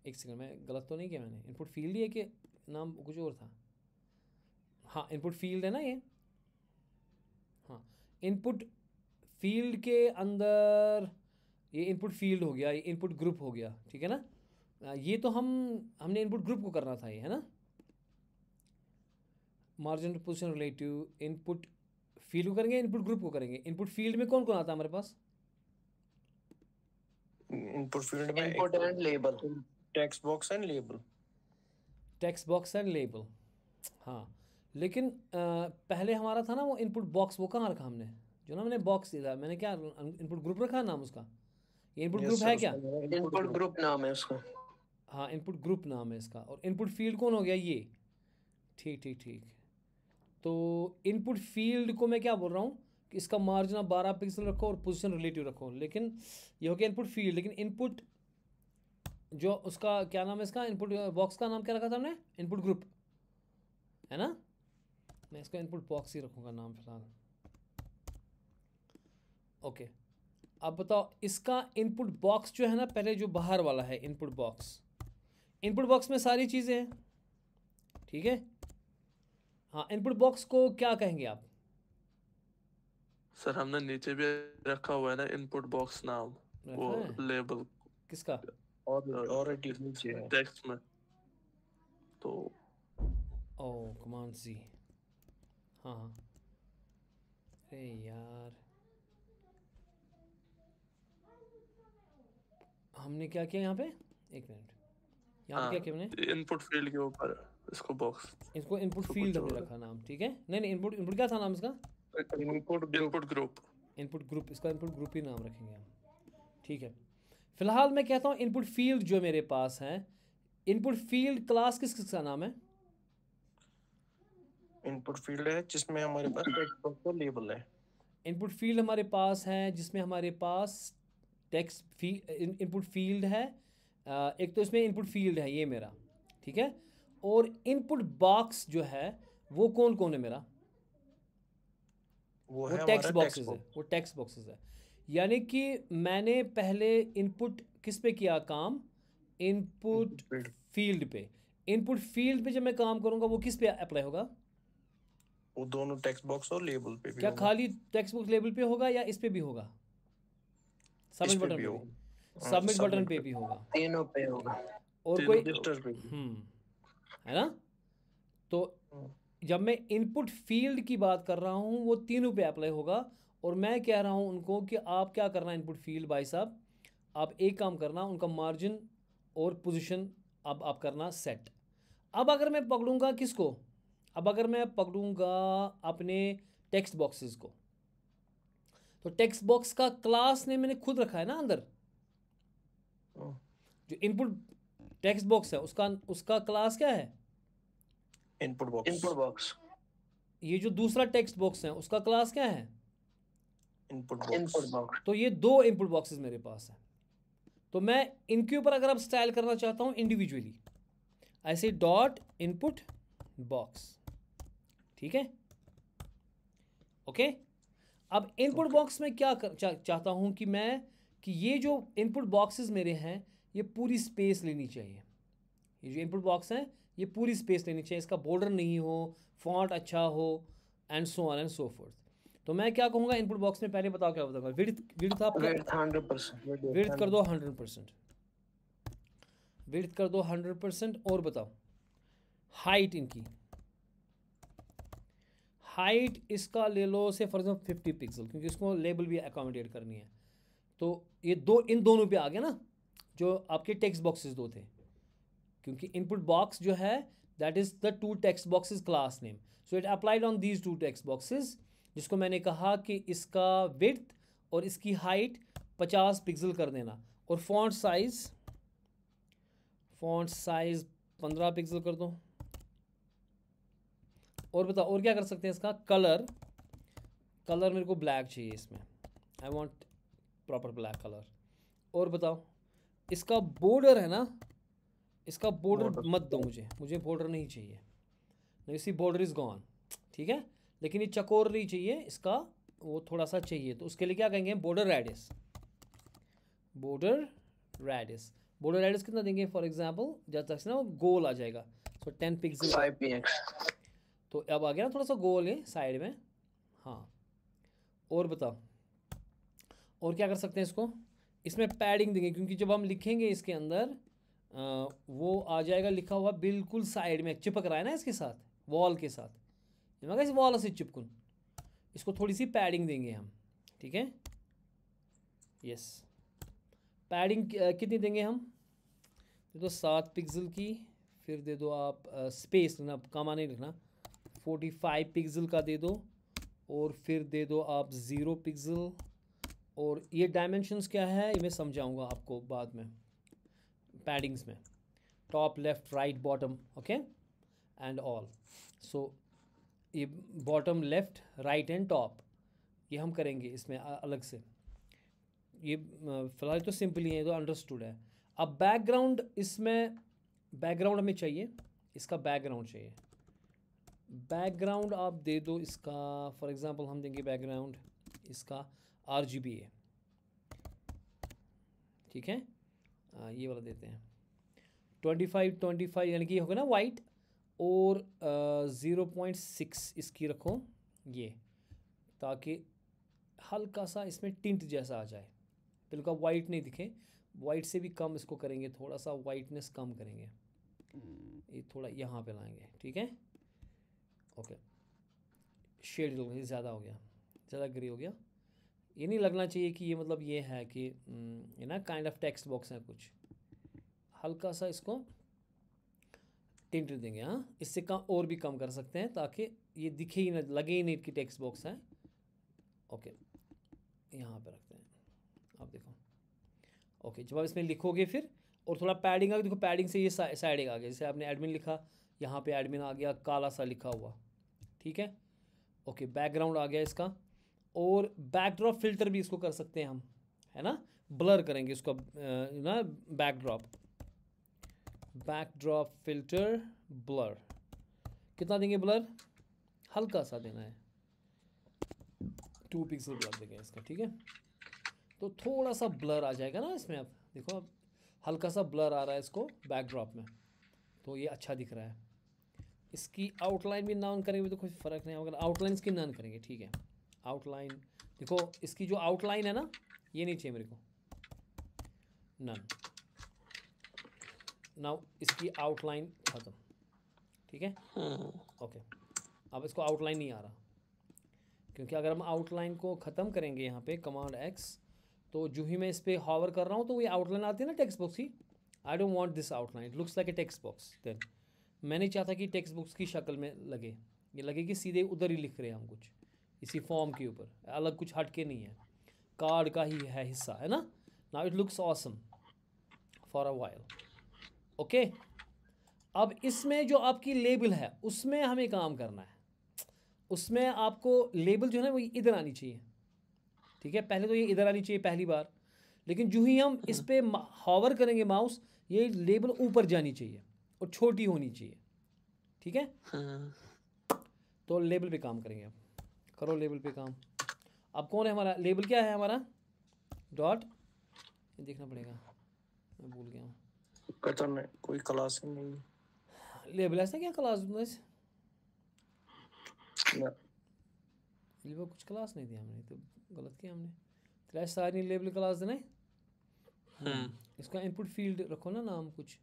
एक सेकंड मैं गलत तो नहीं किया मैंने, इनपुट फील्ड ही है कि नाम कुछ और था, हाँ इनपुट फील्ड है ना ये, हाँ इनपुट फील्ड के अंदर ये इनपुट फील्ड हो गया, ये इनपुट ग्रुप हो गया, ठीक है ना। ये तो हमने इनपुट ग्रुप को करना था ये, है ना। Margin position relative input field को करेंगे, इनपुट ग्रुप को करेंगे। इनपुट फील्ड में कौन कौन आता है हमारे पास, Input field में Input and label. text box and label. Text box and label, हाँ लेकिन पहले हमारा था ना वो इनपुट बॉक्स, वो कहाँ रखा हमने, जो ना मैंने बॉक्स दिया था, मैंने क्या इनपुट ग्रुप रखा नाम उसका, ये इनपुट Yes, ग्रुप sir, है क्या, उसका मेरा Input group. group नाम है उसका। हाँ इनपुट ग्रुप नाम है इसका। और इनपुट फील्ड कौन हो गया ये, ठीक ठीक ठीक। तो इनपुट फील्ड को मैं क्या बोल रहा हूँ कि इसका मार्जिन आप 12 पिक्सल रखो और पोजीशन रिलेटिव रखो, लेकिन ये हो गया इनपुट फील्ड। लेकिन इनपुट जो उसका क्या नाम है इसका, इनपुट बॉक्स का नाम क्या रखा था हमने, इनपुट ग्रुप, है ना। मैं इसका इनपुट बॉक्स ही रखूँगा नाम फिलहाल, ओके। अब बताओ इसका इनपुट बॉक्स जो है ना, पहले जो बाहर वाला है इनपुट बॉक्स, इनपुट बॉक्स में सारी चीज़ें हैं, ठीक है। हाँ इनपुट बॉक्स को क्या कहेंगे आप, सर हमने नीचे भी रखा हुआ है ना इनपुट बॉक्स नाम, वो रखा है लेबल किसका, और नीचे है. टेक्स्ट में, तो ओ कमांड सी, हाँ हाँ अरे यार हमने क्या किया यहाँ पे, एक मिनट, यहाँ पे क्या किया हमने, इनपुट फील्ड के ऊपर इसको बॉक्स, इसको इनपुट इसको फील्ड कुछ हमने और रखा नाम, ठीक है। नहीं नहीं इनपुट इनपुट क्या था नाम इसका, इनपुट ग्रुप। इनपुट ग्रुप, इसका इनपुट ग्रुप ही नाम रखेंगे हम, ठीक है। फिलहाल मैं कहता हूँ इनपुट फील्ड जो मेरे पास है, इनपुट फील्ड क्लास किस किसका नाम है, इनपुट फील्ड है जिसमें हमारे पास टेक्स्ट बॉक्स और लेबल है. इनपुट फील्ड हमारे पास है जिसमें हमारे पास टेक्स्ट इनपुट फील्ड है, एक तो इसमें इनपुट फील्ड है ये मेरा, ठीक है। और इनपुट बॉक्स जो है वो कौन कौन है मेरा, वो वो है टेक्स्ट हमारा बॉक्सेस है, वो टेक्स्ट बॉक्सेस है। यानी कि मैंने पहले इनपुट किस पे किया काम, इनपुट field. फील्ड पे। इनपुट फील्ड पे जब मैं काम करूंगा वो किस पे अप्लाई होगा, वो दोनों टेक्स्ट बॉक्स और लेबल पे भी क्या होगा. खाली टेक्स्ट बॉक्स लेवल पे होगा या इस पे भी होगा, सबमिट इस पे बटन भी पे होगा. भी, हाँ, सबमिट बटन submit पे भी होगा, तीनों पे होगा। और तीनों कोई रजिस्टर पे भी. है ना। तो जब मैं इनपुट फील्ड की बात कर रहा हूँ वो तीनों पे अप्लाई होगा। और मैं कह रहा हूँ उनको कि आप क्या करना इनपुट फील्ड भाई साहब, आप एक काम करना, उनका मार्जिन और पोजीशन अब आप करना सेट। अब अगर मैं पकड़ूंगा किसको, अब अगर मैं पकड़ूंगा अपने टेक्स्ट बॉक्सेस को, तो टेक्स्ट बॉक्स का क्लास ने मैंने खुद रखा है ना अंदर, हाँ. जो इनपुट टेक्स्ट बॉक्स है उसका क्लास क्या है, इनपुट बॉक्स. Input box. ये जो दूसरा टेक्स्ट बॉक्स है उसका क्लास क्या है, इनपुट इनपुट बॉक्स. बॉक्स। तो ये दो इनपुट बॉक्सेस मेरे पास हैं। तो मैं इनके ऊपर अगर अब स्टाइल करना चाहता हूँ इंडिविजुअली, ऐसे डॉट इनपुट बॉक्स, ठीक है, ओके। अब इनपुट बॉक्स में क्या चाहता हूँ कि मैं कि ये जो इनपुट बॉक्सेस मेरे हैं ये पूरी स्पेस लेनी चाहिए। ये जो इनपुट बॉक्स हैं ये पूरी स्पेस लेनी चाहिए, इसका बॉर्डर नहीं हो, फॉन्ट अच्छा हो, and so on and so fourth. तो मैं क्या कहूँगा इनपुट बॉक्स में, पहले बताओ क्या बताऊँगा, विड्थ आप Width 100%. विड्थ कर दो 100%, विड्थ कर दो 100%। और बताओ हाइट, इनकी हाइट इसका ले लो से फॉर एग्जाम्पल 50 पिक्सल, क्योंकि इसको लेबल भी अकोमोडेट करनी है। तो ये दो, इन दोनों पे आ गया ना, जो आपके टेक्स्ट बॉक्सेस दो थे, क्योंकि इनपुट बॉक्स जो है that is the two text boxes class name, so it applied on these two text boxes, जिसको मैंने कहा कि इसका विड्थ और इसकी हाइट 50 पिक्सल कर देना, और फॉन्ट साइज 15 पिक्सल कर दो। और बताओ और क्या कर सकते हैं, इसका कलर मेरे को ब्लैक चाहिए इसमें, I want proper black colour. और बताओ इसका बॉर्डर है ना, इसका बॉर्डर मत दो मुझे बॉर्डर नहीं चाहिए, नहीं, सी बॉर्डर इज़ गॉन, ठीक है। लेकिन ये चकोर नहीं चाहिए, इसका वो थोड़ा सा चाहिए, तो उसके लिए क्या कहेंगे, बॉर्डर रेडियस कितना देंगे, फॉर एग्जांपल जब तक ना गोल आ जाएगा, सो 10 पिक्सल, 5px. तो अब आ गया ना थोड़ा सा गोल है साइड में, हाँ। और बताओ और क्या कर सकते हैं, इसमें पैडिंग देंगे, क्योंकि जब हम लिखेंगे इसके अंदर वो आ जाएगा लिखा हुआ बिल्कुल साइड में, चिपक रहा है ना इसके साथ, वॉल के साथ, इस वॉल से चिपकुन, इसको थोड़ी सी पैडिंग देंगे हम, ठीक है। यस, पैडिंग कितनी देंगे हम, दे दो 7 पिक्सल की, फिर दे दो आप स्पेस ना कमा नहीं लिखना, 45 पिक्सल का दे दो, और फिर दे दो आप 0 पिक्सल। और ये डायमेंशंस क्या है ये मैं समझाऊंगा आपको बाद में, पैडिंग्स में top left right bottom, okay, and all. So ये bottom left right and top ये हम करेंगे इसमें अलग से, ये फ़िलहाल तो सिंपल ही है, तो अंडरस्टूड है। अब बैकग्राउंड, इसमें बैकग्राउंड हमें चाहिए, इसका बैकग्राउंड चाहिए, बैकग्राउंड आप दे दो इसका, फॉर एग्जांपल हम देंगे बैकग्राउंड इसका RGBA, ठीक है, ये वाला देते हैं 25 यानी कि होगा ना वाइट, और 0.6 इसकी रखो ये, ताकि हल्का सा इसमें टिंट जैसा आ जाए, बिल्कुल वाइट नहीं दिखे, वाइट से भी कम इसको करेंगे, थोड़ा सा वाइटनेस कम करेंगे, ये थोड़ा यहाँ पे लाएंगे, ठीक है, ओके। शेड ज़्यादा हो गया, ज़्यादा ग्रे हो गया, ये नहीं लगना चाहिए कि ये मतलब ये है कि ये ना काइंड ऑफ टेक्स्ट बॉक्स है कुछ, हल्का सा इसको टिंट देंगे, हाँ, इससे कम और भी कम कर सकते हैं, ताकि ये दिखे ही ना, लगे ही नहीं कि टेक्स्ट बॉक्स है, ओके। यहाँ पे रखते हैं, आप देखो, ओके। जब आप इसमें लिखोगे फिर, और थोड़ा पैडिंग आ गया, देखो पैडिंग से ये साइड आ गया, जैसे आपने एडमिन लिखा, यहाँ पे एडमिन आ गया काला सा लिखा हुआ, ठीक है, ओके। बैकग्राउंड आ गया इसका, और बैकड्रॉप फिल्टर भी इसको कर सकते हैं हम, है ना, ब्लर करेंगे इसको ना, बैकड्रॉप फिल्टर ब्लर, कितना देंगे ब्लर, हल्का सा देना है, 2 पिक्सल ब्लर देंगे इसका, ठीक है। तो थोड़ा सा ब्लर आ जाएगा ना इसमें, अब देखो अब हल्का सा ब्लर आ रहा है इसको बैकड्रॉप में, तो ये अच्छा दिख रहा है। इसकी आउटलाइन भी नॉन करेंगे तो कोई फ़र्क नहीं होगा, आउटलाइन इसकी नॉन करेंगे, ठीक है। आउटलाइन देखो, इसकी जो आउटलाइन है ना, ये नहीं चाहिए मेरे को, नन, नाउ इसकी आउटलाइन ख़त्म, ठीक है, ओके। अब इसको आउटलाइन नहीं आ रहा, क्योंकि अगर हम आउटलाइन को ख़त्म करेंगे यहाँ पे कमांड X, तो जो ही मैं इस पर हॉवर कर रहा हूँ तो ये आउटलाइन आती है ना टेक्स्ट बॉक्स की, I don't want this outline, it looks like a text box, then मैं नहीं चाहता कि टेक्स्ट बॉक्स की शक्ल में लगे, ये लगे कि सीधे उधर ही लिख रहे हैं हम कुछ, इसी फॉर्म के ऊपर, अलग कुछ हट के नहीं है, कार्ड का ही है हिस्सा, है ना। Now it looks awesome for a while, okay. अब इसमें जो आपकी लेबल है उसमें हमें काम करना है, उसमें आपको लेबल जो है ना वो इधर आनी चाहिए, ठीक है। पहले तो ये इधर आनी चाहिए पहली बार, लेकिन जो ही हम इस पर हॉवर करेंगे माउस, ये लेबल ऊपर जानी चाहिए और छोटी होनी चाहिए, ठीक है। तो लेबल पे काम करेंगे अब, करो लेबल पे काम। अब कौन है हमारा लेबल, क्या है हमारा डॉट, देखना पड़ेगा, मैं भूल गया हूँ। पता नहीं, कोई क्लास ही नहीं लेबल ऐसा क्या क्लास ना। लेबल कुछ क्लास नहीं दी हमने, तो गलत किया हमने। क्लास सारी लेबल क्लास देना है। इसका इनपुट फील्ड रखो ना नाम कुछ,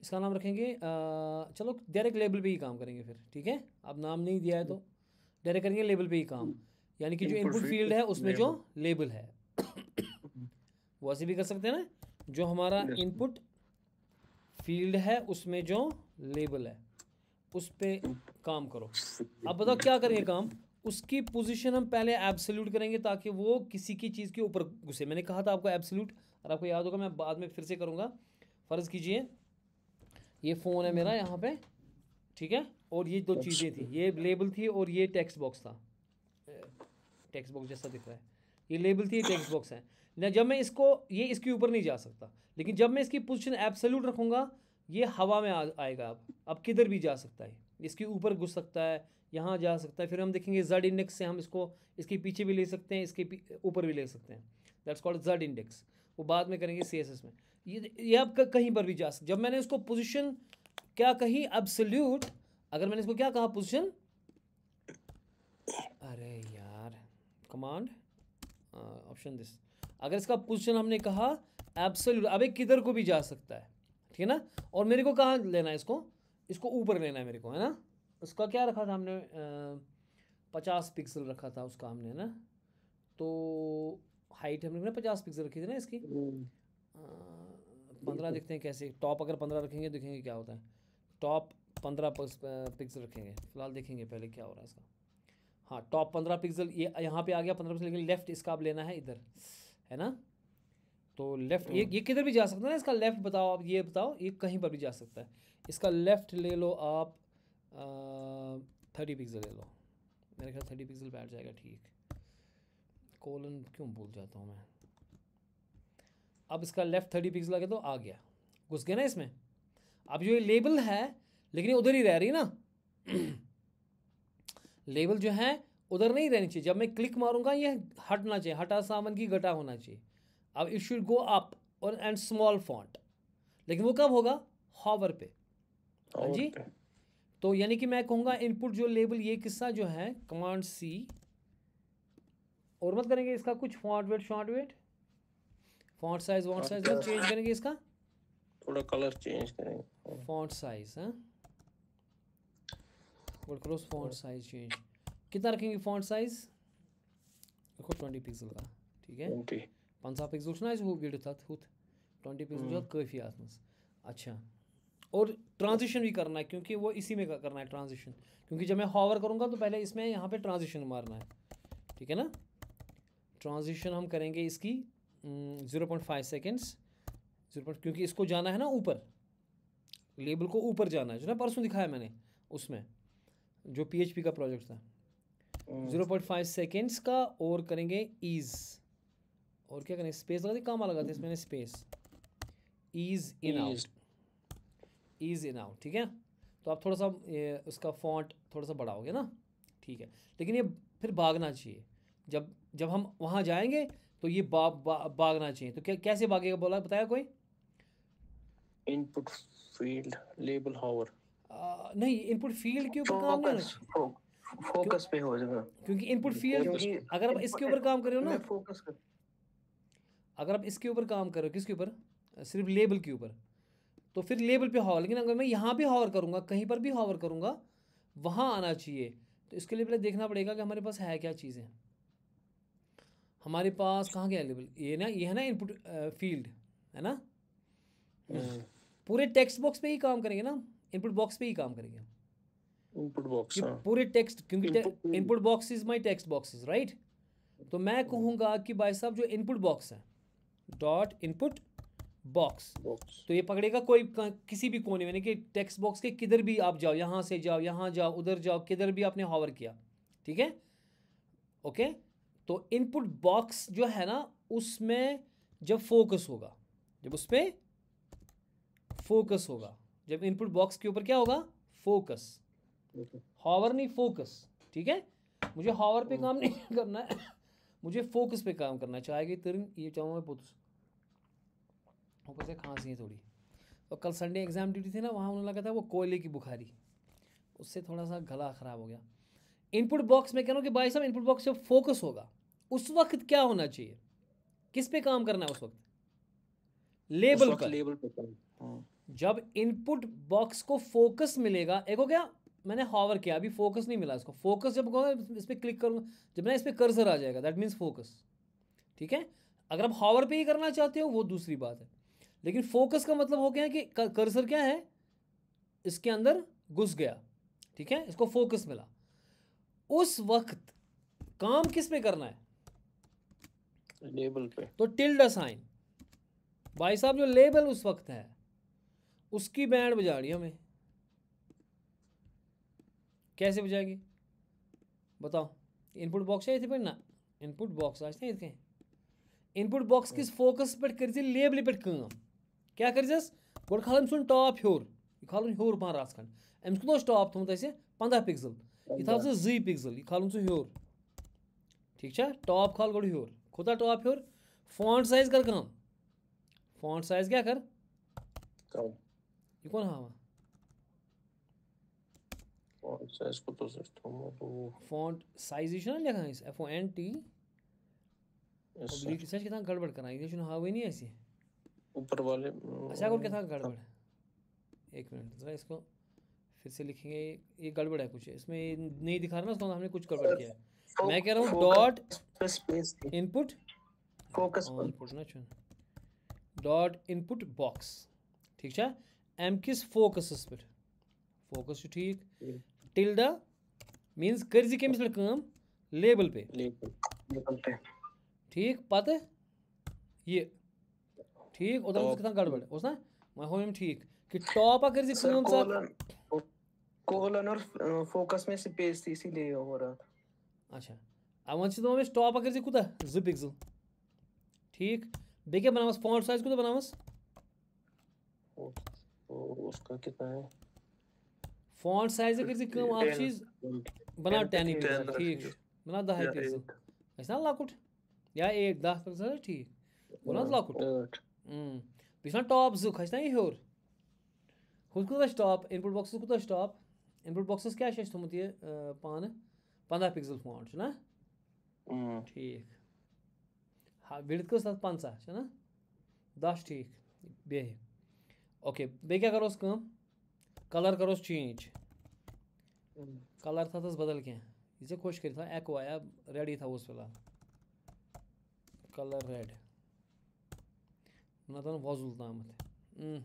इसका नाम रखेंगे चलो डायरेक्ट लेबल पे ही काम करेंगे फिर, ठीक है। अब नाम नहीं दिया है तो डायरेक्ट करेंगे लेबल पे ही काम, यानी कि जो Input इनपुट field फील्ड है उसमें जो label। लेबल है वो ऐसे भी कर सकते हैं ना, जो हमारा Yes। इनपुट फील्ड है उसमें जो लेबल है उस पे काम करो। अब बताओ क्या करेंगे काम, उसकी पोजीशन हम पहले एब्सोल्यूट करेंगे ताकि वो किसी की चीज़ के ऊपर घुसे। मैंने कहा था आपको एब्सोल्यूट, और आपको याद होगा, मैं बाद में फिर से करूँगा। फ़र्ज़ कीजिए ये फ़ोन है मेरा यहाँ पे, ठीक है, और ये दो चीज़ें थी, ये लेबल थी और ये टेक्स्ट बॉक्स था, टेक्स्ट बॉक्स जैसा दिख रहा है, ये लेबल थी, ये टेक्स्ट बॉक्स है ना। जब मैं इसको, ये इसके ऊपर नहीं जा सकता, लेकिन जब मैं इसकी पोजीशन एब्सोल्यूट रखूँगा ये हवा में आएगा। अब किधर भी जा सकता है, इसके ऊपर घुस सकता है, यहाँ जा सकता है। फिर हम देखेंगे जेड इंडेक्स से हम इसको इसके पीछे भी ले सकते हैं, इसके ऊपर भी ले सकते हैं, दैट्स कॉल्ड जेड इंडेक्स। वो बाद में करेंगे CSS में। ये अब कहीं पर भी जा सकता। जब मैंने इसको पोजीशन क्या कही एब्सोल्यूट, अगर मैंने इसको क्या कहा पोजीशन, अरे यार कमांड ऑप्शन दिस, अगर इसका पोजीशन हमने कहा एब्सोल्यूट, अब एक किधर को भी जा सकता है, ठीक है ना। और मेरे को कहाँ लेना है इसको ऊपर लेना है मेरे को, है ना। उसका क्या रखा था हमने 50 पिक्सल रखा था उसका हमने, है ना। तो हाइट हमने 50 पिक्सल रखी थी ना इसकी। 15 देखते हैं कैसे, टॉप अगर 15 रखेंगे देखेंगे क्या होता है। टॉप 15 पिक्सल रखेंगे, फिलहाल देखेंगे पहले क्या हो रहा है इसका। हाँ टॉप 15 पिक्सल ये यहाँ पे आ गया 15 पिक्सल, लेकिन लेफ्ट इसका अब लेना है इधर, है ना। तो लेफ्ट ये किधर भी जा सकता है ना इसका लेफ्ट, बताओ आप, ये बताओ, ये कहीं पर भी जा सकता है। इसका लेफ्ट ले लो आप 30 पिक्सल ले लो, मेरे ख्याल 30 पिक्सल बैठ जाएगा, ठीक। कोलन क्यों भूल जाता हूँ मैं। अब इसका लेफ्ट 30 पिक्सल आ गया, तो आ गया, घुस गया ना इसमें। अब जो ये लेबल है लेकिन ये उधर ही रह रही ना लेबल जो है उधर नहीं रहनी चाहिए। जब मैं क्लिक मारूंगा ये हटना चाहिए, हटा सामान की घटा होना चाहिए। अब इट शुड गो अप और एंड स्मॉल फॉन्ट, लेकिन वो कब होगा, हॉवर पे। हाँ जी, तो यानी कि मैं कहूँगा इनपुट जो लेबल, ये किस्सा जो है कमांड C, और मत करेंगे इसका कुछ font weight, short weight, font size, want size मत चेंज करेंगे इसका, थोड़ा कलर चेंज करेंगे। फॉन्ट साइज, हाँ क्लोज फॉन्ट साइज चेंज, कितना रखेंगे फॉन्ट साइज, देखो 20 पिक्सल का, ठीक है। 50 पिक्सल ना वो वीडियो था 20 पिक्सल जो काफ़ी आसपास। अच्छा, और ट्रांजिशन भी करना है क्योंकि वो इसी में करना है ट्रांजिशन, क्योंकि जब मैं हॉवर करूँगा तो पहले इसमें यहाँ पे ट्रांजिशन मारना है, ठीक है ना। ट्रांजिशन हम करेंगे इसकी 0.5 सेकेंड्स, क्योंकि इसको जाना है ना ऊपर, लेबल को ऊपर जाना है, जो ना परसों दिखाया मैंने उसमें जो PHP का प्रोजेक्ट था। 0.5 सेकेंड्स का, और करेंगे ईज़, और क्या करेंगे, स्पेस लगा दी, काम लगाते इसमें मैंने space, ease in out, ease in out, ठीक है। तो आप थोड़ा सा उसका फॉन्ट थोड़ा सा बड़ा हो गया ना, ठीक है। लेकिन ये फिर भागना चाहिए, जब हम वहाँ जाएंगे तो ये भागना चाहिए। तो कैसे भागेगा बोला, बताया कोई। इनपुट फील्ड लेबल हॉवर, नहीं, इनपुट फील्ड के ऊपर काम नहीं होना चाहिए, फोकस पे हो जाएगा, क्योंकि इनपुट फील्ड अगर आप इसके ऊपर काम कर रहे हो ना, फोकस कर, अगर आप इसके ऊपर काम कर रहे हो, किसके ऊपर, सिर्फ लेबल के ऊपर, तो फिर लेबल पे हॉवर। लेकिन अगर मैं यहाँ भी हॉवर करूँगा, कहीं पर भी हॉवर करूँगा, वहाँ आना चाहिए। तो इसके लिए पहले देखना पड़ेगा कि हमारे पास है क्या चीज़ें। हमारे पास कहाँ गया लेबल, ये है ना इनपुट फील्ड, है ना। पूरे टेक्स्ट बॉक्स पे ही काम करेंगे ना, इनपुट बॉक्स पे ही काम करेंगे इनपुट बॉक्स, पूरे टेक्स्ट, क्योंकि input box is my text boxes, right. तो मैं कहूँगा कि भाई साहब जो इनपुट बॉक्स है, डॉट इनपुट बॉक्स, तो ये पकड़ेगा कोई किसी भी कोने में, कि टेक्स्ट बॉक्स के किधर भी आप जाओ, यहाँ से जाओ, यहाँ जाओ, उधर जाओ, किधर भी आपने हॉवर किया, ठीक है, ओके। तो इनपुट बॉक्स जो है ना, उसमें जब फोकस होगा, जब उस पर फोकस होगा, जब इनपुट बॉक्स के ऊपर क्या होगा, फोकस, हॉवर नहीं फोकस, ठीक है, मुझे हॉवर पे काम नहीं करना है, मुझे फोकस पे काम करना है। चाहे कि तिरन ये चाहूँ मैं पुतस ऊपर से खांसी है थोड़ी। और कल संडे एग्ज़ाम ड्यूटी थी ना, वहाँ उन्हें लगा था वो कोयले की बुखारी, उससे थोड़ा सा गला ख़राब हो गया। इनपुट बॉक्स में कह रहा हूँ कि भाई साहब इनपुट बॉक्स जब फोकस होगा उस वक्त क्या होना चाहिए, किस पे काम करना है उस वक्त? लेबल पर। लेबल पे काम। जब इनपुट बॉक्स को फोकस मिलेगा, एक हो गया मैंने हॉवर किया, अभी फोकस नहीं मिला इसको। फोकस जब होगा इस पर क्लिक करूँगा, जब ना इस पर कर्सर आ जाएगा दैट मीन्स फोकस, ठीक है। अगर आप हॉवर पे ही करना चाहते हो वो दूसरी बात है, लेकिन फोकस का मतलब हो गया कि कर्सर क्या है, इसके अंदर घुस गया, ठीक है, इसको फोकस मिला। उस वक्त काम किस पे करना है? लेबल पे। तो टिल्डा साइन। भाई साहब जो लेबल उस वक्त है उसकी बैंड बजा रही हमें, कैसे बजाएगी बताओ? इनपुट बॉक्स है पे ना, इनपुट बॉक्स आज थे इनपुट बॉक्स किस फोकस पे कर लेबल पे काम क्या कर गो खाल सुन टॉप हूर, यह खाल हूर पहन रास खंड, अम्स को टॉप थोमुत 15 पिक्सल, यह थो 2 पिक्सल, यह खाल हूर, ठीक है। टॉप खाल गो हूर, खुदा टॉप हूर। फॉन्ट साइज कर काम, फॉन्ट साइज क्या कर, यह कौन हावा फॉन्ट साइज यह लिखान FONT ओब्लिक सच कितना गड़बड़ करना, ये हावे नहीं ऐसे ऊपर वाले। अच्छा और कितना गड़बड़, एक मिनट जरा इसको फिर से लिखेंगे, ये गड़बड़ है कुछ इसमें नहीं दिखा रहा ना, उसको हमने कुछ गड़बड़ किया है। मैं कह रहा हूँ डॉट इनपुट फोकस इनपुट ना चुन डॉट इनपुट बॉक्स, ठीक है। एम किस फोकस पे, फोकस ठीक, टिल्डा मीन्स कर कमिस पे काम, लेबल पे, लेबल पे, ठीक। पता ये ठीक उधर कितना गड़बड़ उस ना मैं हो ठीक कि टॉप अगर जी काम कोलन और फोकस में स्पेस थी इसीलिए हो रहा था। अच्छा अब वन तो टॉप अगर जी कुता 2 पिक्सल, ठीक। बे क्या बनावस फॉन्ट साइज कुता बनावस, उसका कितना है फॉन्ट साइज अगर जी काम आप चीज बना 10 पिक्सल, ठीक, बना 10 पिक्सल ऐसा लाकुट या 10 पिक्सल, ठीक, बना लाकुट बिना टॉप 2 खसना ये हूर खुद को टॉप इनपुट बॉक्स को टॉप इनपुट बॉक्स क्या थोमुत ये पान 15 पिक्सल फॉन्ट ना, ठीक। हाँ विड्थ कस 50 ना 10, ठीक। बे ओके बे क्या करोस काम, कलर करोस चेंज, कलर था बदल क्या इसे खुश कर था एको आया रेडी था उस फिलहाल कलर रेड ना तो वजूल तामत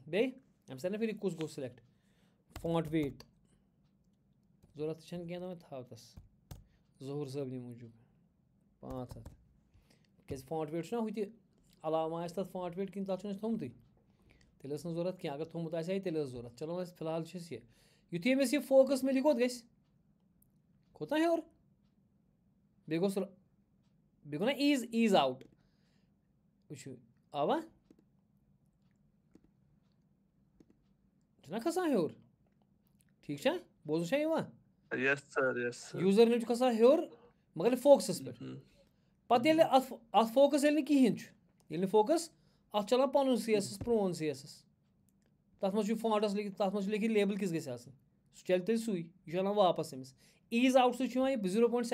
बे अम सर फिर कुछ गो सिलेक्ट फॉन्ट वेट जरूरत क्या मैं था तस जहूर सबनी मूजूब 500 क्या फॉन्ट वेट ना हुई अलावा तथ फॉन्ट वेट कि तथा थोमुत तेल जरूरत क्या, अगर थोमुत तेल जरूरत। चलो फिलहाल ये युथी अमिस यह फोकस मिली कोत गस कोता हूर बे गो ना ईज आउट वो आवा ना खसान हूर, ठीक है बोज यस सर यूजर ने खसान हूर मगर फोकस पे पत अत फोकस ये कहें फोकस अत चलान पन CSS प्रोन CSS तथ मज फॉन्टस लिखित तथ मज लिखित लेबल किस गई सह चल तेल सू यह चलान वापस अमिस ईज आउट सह 0.2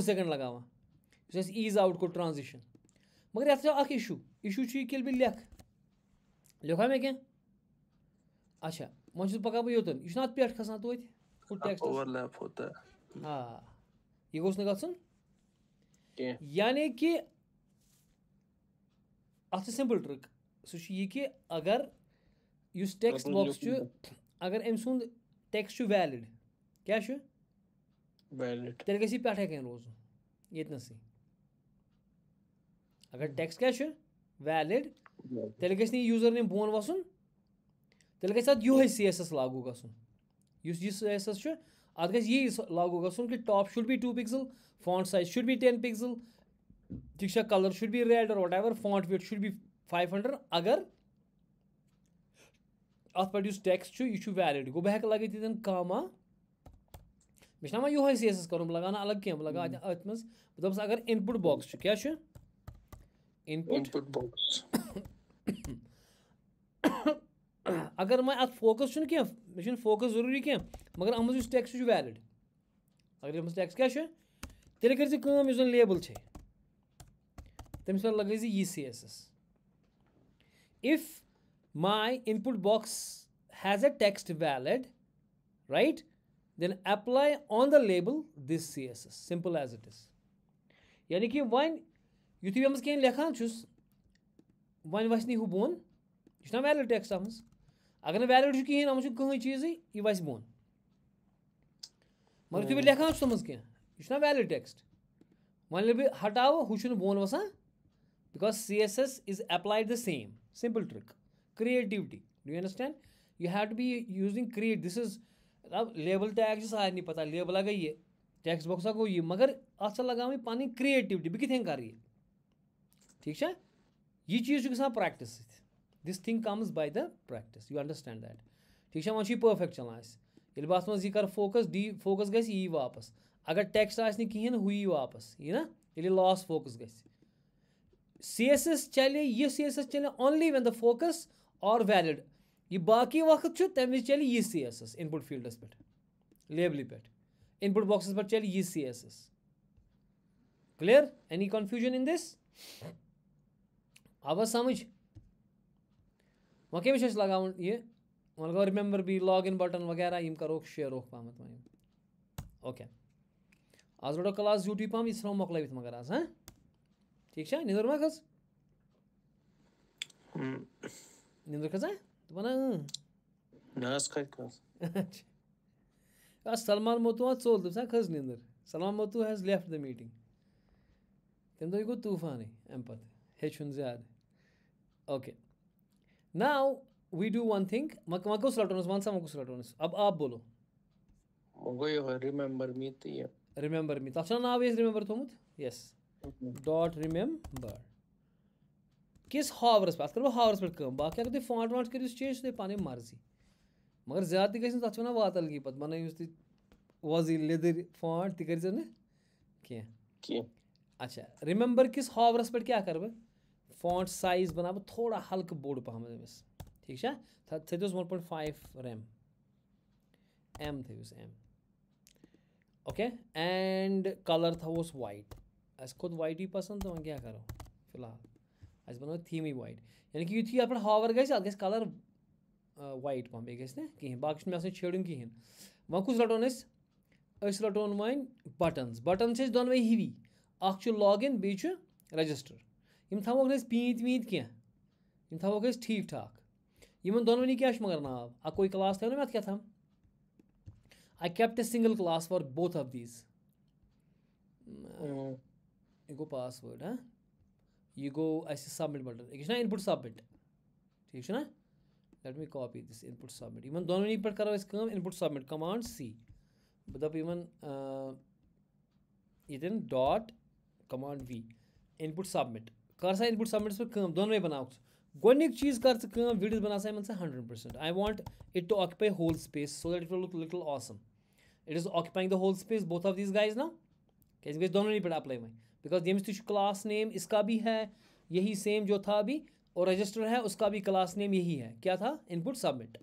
सेकंड लगावान ईज आउट को ट्रांजिशन। मगर ये इशू यह बह लिखा मे क्या, अच्छा वो पका बह योतन यह पे खसान तो टेक्स्ट ओवरलैप होता है। हाँ यह गोस न गन यानी कि अत सिंपल ट्रिक सह यह कि अगर इस टेक्स्ट बॉक्स अगर अम सुंद टेक्स्ट वैलिड क्या वैलिड तेल गई पे कन रोज ये अगर टेक्स्ट क्या वैलिड तेल गई यूजर नेम बोन वसन तेल गई CSS लागू गस CSS अत गई लागू गसन कि top should be 2 pixel, font size should be 10 pixel, ठीक है, कलर शुड बी रेड और whatever, font weight should be 500 अगर अत पे टेक्स्ट यह वैलिड गो बह लगे कामा मिशना मा यो CSS करूँ लगाना अलग क्या लगा अत मज मतलब अगर इनपुट बॉक्स क्या इनपुट Input box. अगर मैं अत फोकस क्या मे फोकस जरूरी क्या मगर अत मज टेक्स्ट वैलिड अगर अत टेक्स्ट क्या तेल कर लेबल तमिस पे लगे यह CSS if my input box has a text valid, right, then apply on the label this CSS, simple as it is. यानी कि वन युथी बह कह लेखान वन वस नी बोन यह वैलिड टेक्स्ट अत अगर वैलिड कहें अत कहें चीज़ यह वस बोन मगर युथी बह लेखान तथ कह वैलिड टेक्स्ट वन बह हटाव हूँ bone वसान because CSS is applied the same. Simple trick. Creativity. Do you understand? You have to be using create. This is label tag जो सारे नहीं पता label आ गई है text box आ गई है मगर अच्छा लगा मैं पानी creativity भी कितने कर रही है ठीक है ये चीज़ जो कि practice this thing comes by the practice you understand that ठीक है वहाँ perfect चलना है ये बात में कर focus focus गई ये वापस अगर text आज नहीं किया ना हुई वापस ये ना ये loss focus गई CSS चले ये CSS चले only when the focus or valid ये बाकी वक्त चु तम चले ये CSS input fields पे label पे input boxes पर चले ये CSS clear any confusion in this अब समझ वहाँ क्या लगाऊं ये मतलब रिमेंबर भी लॉगिन बटन वगैरह इम करो शेयर हो पामत वहीं ओके आज रोडो क्लास ड्यूटी पाम इस रोम मोकलावित मगर आज हाँ ठीक है निंदर मा खस निंदर खस है तो बना नास खस सलमान मोतू चोल तो खस निंदर सलमान मोतू हैज लेफ्ट द मीटिंग तम दो गो तूफान अम पे हेचुन ज्यादा okay now we do one thing मकुस रटोनस वन सा मकुस रटोनस अब आप बोलो मगो यो रिमेंबर मी तो रिमेंबर मी तथ नाव रिमेंबर थोमुत यस डॉट रिमेंबर किस हावरस पे करो हावरस पे कम बाकी अगर तुम फॉन्ट वॉन्ट करो चेंज तो पानी मर्जी मगर ज्यादा गई तथ वन वातल की पे बनाइस तुम वजी लेदर फॉन्ट तह कर कह अच्छा रिमेंबर किस हावरस पे क्या कर फॉन्ट साइज बना थोड़ा हल्का बोर्ड पहम अमिस ठीक है थोस 1.5 रैम एम थोस एम ओके एंड कलर थोस वाइट अस खुद वाइट ही पसंद तो वह क्या करो फिलहाल अस बनो थीम ही वाइट यानी कि युथी पे हावर गल कलर वाइट पहम बे ना कहें बाकी मे छेड़न कहें वह कुछ रटोन रटोन वन बटन्स बटन दोनवे हिवी अख लॉग इन बी रजिस्टर यम थवोक पीत वीत कह थवोक ठीक ठाक इन दोनवनी क्या मगर नाव अकोई क्लास थो ना मे क्या थम I kept a single class for both of these यह गो पासवर्ड हाँ यह गो सबमिट बटन यह ना इनपुट सबमिट ठीक है ना let me copy this input submit इन दोनवनी पे करो इनपुट सबमिट कमांड C बह दप ये dot command V input submit कर सा इनपुट सबमिट पे दोनवे बनाओ गोनिक चीज़ कर वीडियोस बना सा 100%. I want it to occupy whole space so that it will look little awesome. It is occupying the whole space, both of these guys now. कैसे गए दोनों नहीं पढ़ा अप्लाई में बिकॉज ये क्लास नेम इसका भी है यही सेम जो था अभी और रजिस्टर है उसका भी क्लास नेम यही है क्या था इनपुट सबमिट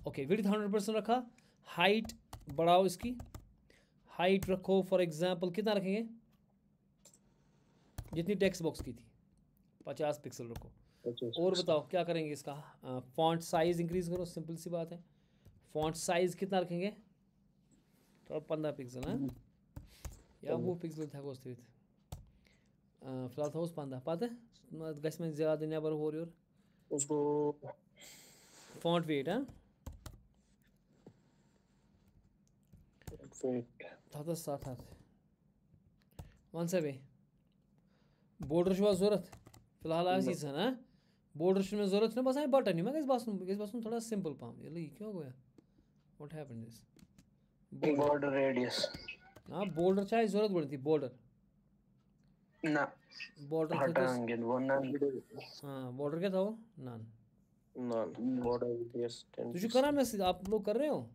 ओके विड्थ 100% रखा हाइट बढ़ाओ इसकी हाइट रखो फॉर एग्जांपल कितना रखेंगे जितनी टेक्स्ट बॉक्स की थी 50 पिक्सल रखो और बताओ क्या करेंगे इसका फॉन्ट साइज इंक्रीज करो सिंपल सी बात है फॉन्ट साइज कितना रखेंगे तो 15 पिक्सल है या वो पिक्सल था उस फिलहाल था उस 15 पता है गस में ज़्यादा नेबर हो रही और उसको फॉन्ट वेट है था 7 वन सा बे बॉर्डर जरूरत फिलहाल आज ना बॉर्डर में जरूरत ना बस बटन ही मैं बस थोड़ा सिंपल पहम ये क्यों गया what happened this border radius हाँ बॉर्डर चाहिए जरूरत पड़ती बॉर्डर ना बॉर्डर हटाएंगे वो नन हाँ बॉर्डर क्या था वो नन नॉन बॉर्डर रेडियस तुझे करा मैसेज आप लोग कर रहे हो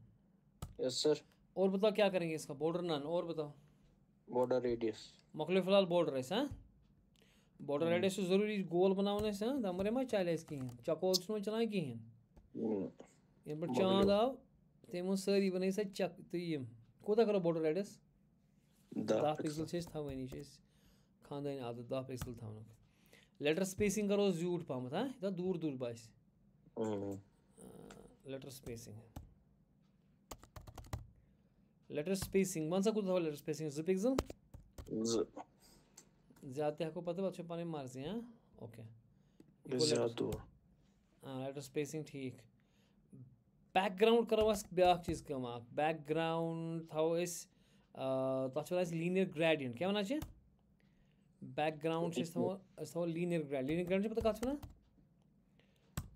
यस सर और बताओ क्या करेंगे इसका बॉर्डर नन और बताओ border radius. मकले फिलहाल बॉर्डर है हाँ बॉर्डर रेडियस से ज़रूरी गोल बनाने से हाँ दमरे मा चले कहें चकोल छो चलान कहें इन पर चांद आव तमो सारी बन सा चक तो यम कोता करो बॉर्डर रेडियस 10 पिक्सल से थवानी खानदानी आदत 10 पिक्सल थवन लेटर स्पेसिंग करो ज्यूट पहम हाँ ये दूर दूर बास लेटर स्पेसिंग वन सा कोता थो लेटर स्पेसिंग 2 पिक्सल ज़्यादा हको पता बच्चों पानी मर्जी हाँ ओके लेटर स्पेसिंग ठीक बैकग्राउंड करो अस ब्याक चीज़ कम बैकग्राउंड थो तथ लीनियर ग्रेडियंट क्या वना बैकग्राउंड थो लीनियर ग्रेडियंट पता कत वन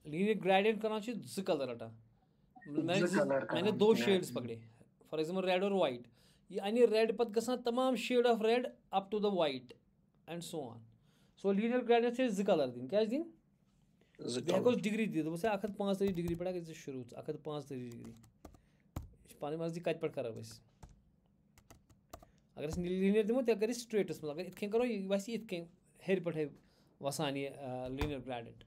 लीनियर ग्रेडियंट करना 2 कलर रटा मैंने 2 शेड्स पकड़े फॉर एग्जांपल रेड और वाइट ये अने रेड पत गसान तमाम shade of red up to the white and so on so linear gradient 2 colour दिन क्या दिन हेको डिग्री दी दोस 135 डिग्री पे शुरू 135 डिग्री पानी मर्जी कत पे करो अगर लीनियर दिमो तेल कर स्ट्रेटस मज अगर इतकें करो यह वैसे इतकें हेर पे वसान ये लीनियर ग्रेडियंट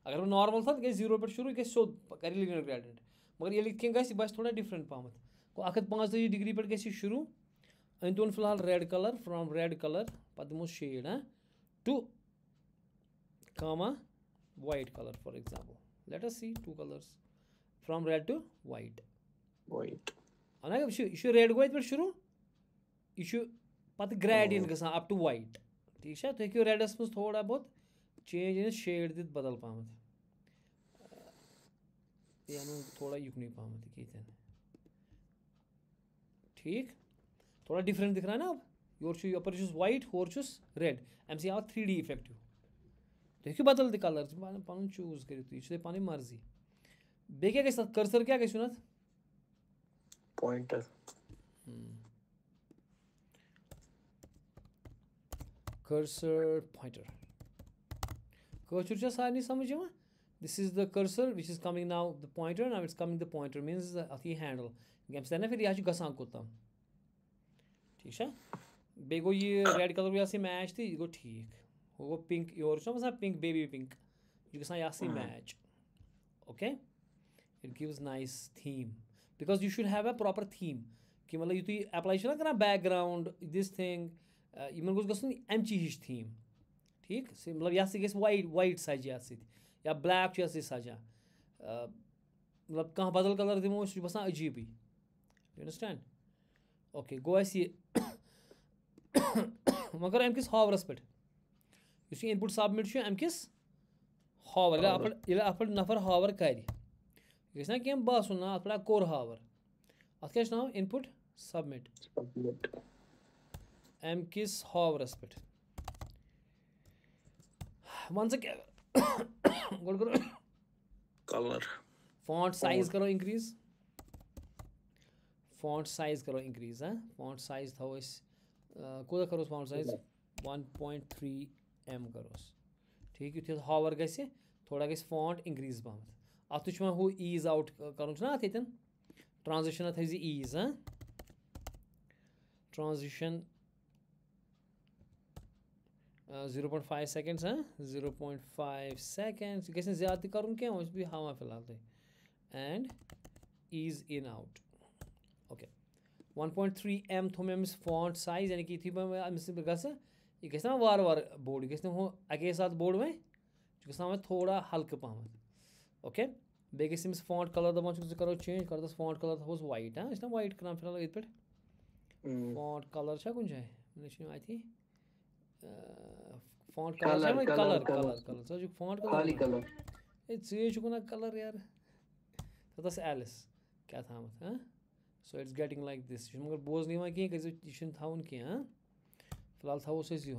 अगर वो नॉर्मल था गई 0 पे शुरू गई सोद कर लीनियर ग्रेडियंट मगर ये इतकें गस थोड़ा डिफरेंट पहमत को 135 डिग्री पे गई शुरू अन तुन फिलहाल red colour from red colour पे दिमो शेड टू comma white color for example let us see 2 colors from red to white ana issue red go पे शुरू issue पत gradient गसा up to white ठीक है तो हेको रेडस में थोड़ा बहुत चेंज इन शेड दित बदल पामत यानी थोड़ा युकनी पामत कीतन ठीक थोड़ा डिफरेंट दिख रहा है ना अब योर ऊपर वाइट होर रेड एम सी आव 3D इफेक्टिव तो बदल कलर पन चूज कर पानी मर्जी बे क्या गई कर्सर क्या गई Pointer. कर्सर पॉइंटर कर्सर सारे समझ this is the cursor which is coming now the pointer now it's coming the pointer means अथ यह हैंडल गेम से ना फिर यह गसान कोताम ठीक है बे गो ये रेड कलर ये मैच तो यह गो ठीक वो pink your pink baby pink यह गसी match okay it gives nice theme because you should have a proper theme कि मतलब यु तुम अप्लाई कर बैकग्राउंड दिस थिंग इन गोस गसन अमची हिश थीम ठीक मतलब यह गई वाइट वाइट सज या ब्लैक सजा मतलब कह बदल कलर दिमो बसान अजीबी यू अंडरस्टैंड ओके गो ये मगर अमकिस हावरस पे इस इनपुट सबमिट अमकिस हावर अप नफर हावर कर ना कह बासन ना अत पे कोर हावर अत क्या नाव इनपुट सबमिट अमकिस हावरस पे वन क्या गो करो Color. फॉन्ट साइज करो इंक्रीज फॉन्ट साइज करो इंक्रीज फॉन्ट साइज थो कूदा करो फॉन्ट साइज 1.3 M करोस ठीक यु हावर गि थोड़ा गि फॉन्ट इंक्रीज पहमत अत वो ईज आउट कर अत ट्रांजिशन थी ईज ट्रांजिशन 0.5 सेकंड्स 0.5 सेकंड्स गि ज्यादा कर क्या हावा फिलहाल तुम and ease in out okay 1.3 M थो अमिस फॉन्ट साइज यानी कि यु अमिस यह गि वार वार बोड़ यह गि अके साथ बोड़ वह गसान थोड़ा हल्क पहमत ओके बे गि फॉन्ट कलर दपान करो चेंज कर दस फॉन्ट कलर थोस वाइट यह वाइट कर फिलहाल ये फॉन्ट कलर कुछ जाए अति font colour colour colour colour font colour one colour यार तस एलिस क्या थामत so it's getting like this मगर बोजन कह थवन कह फिलहाल थोस ये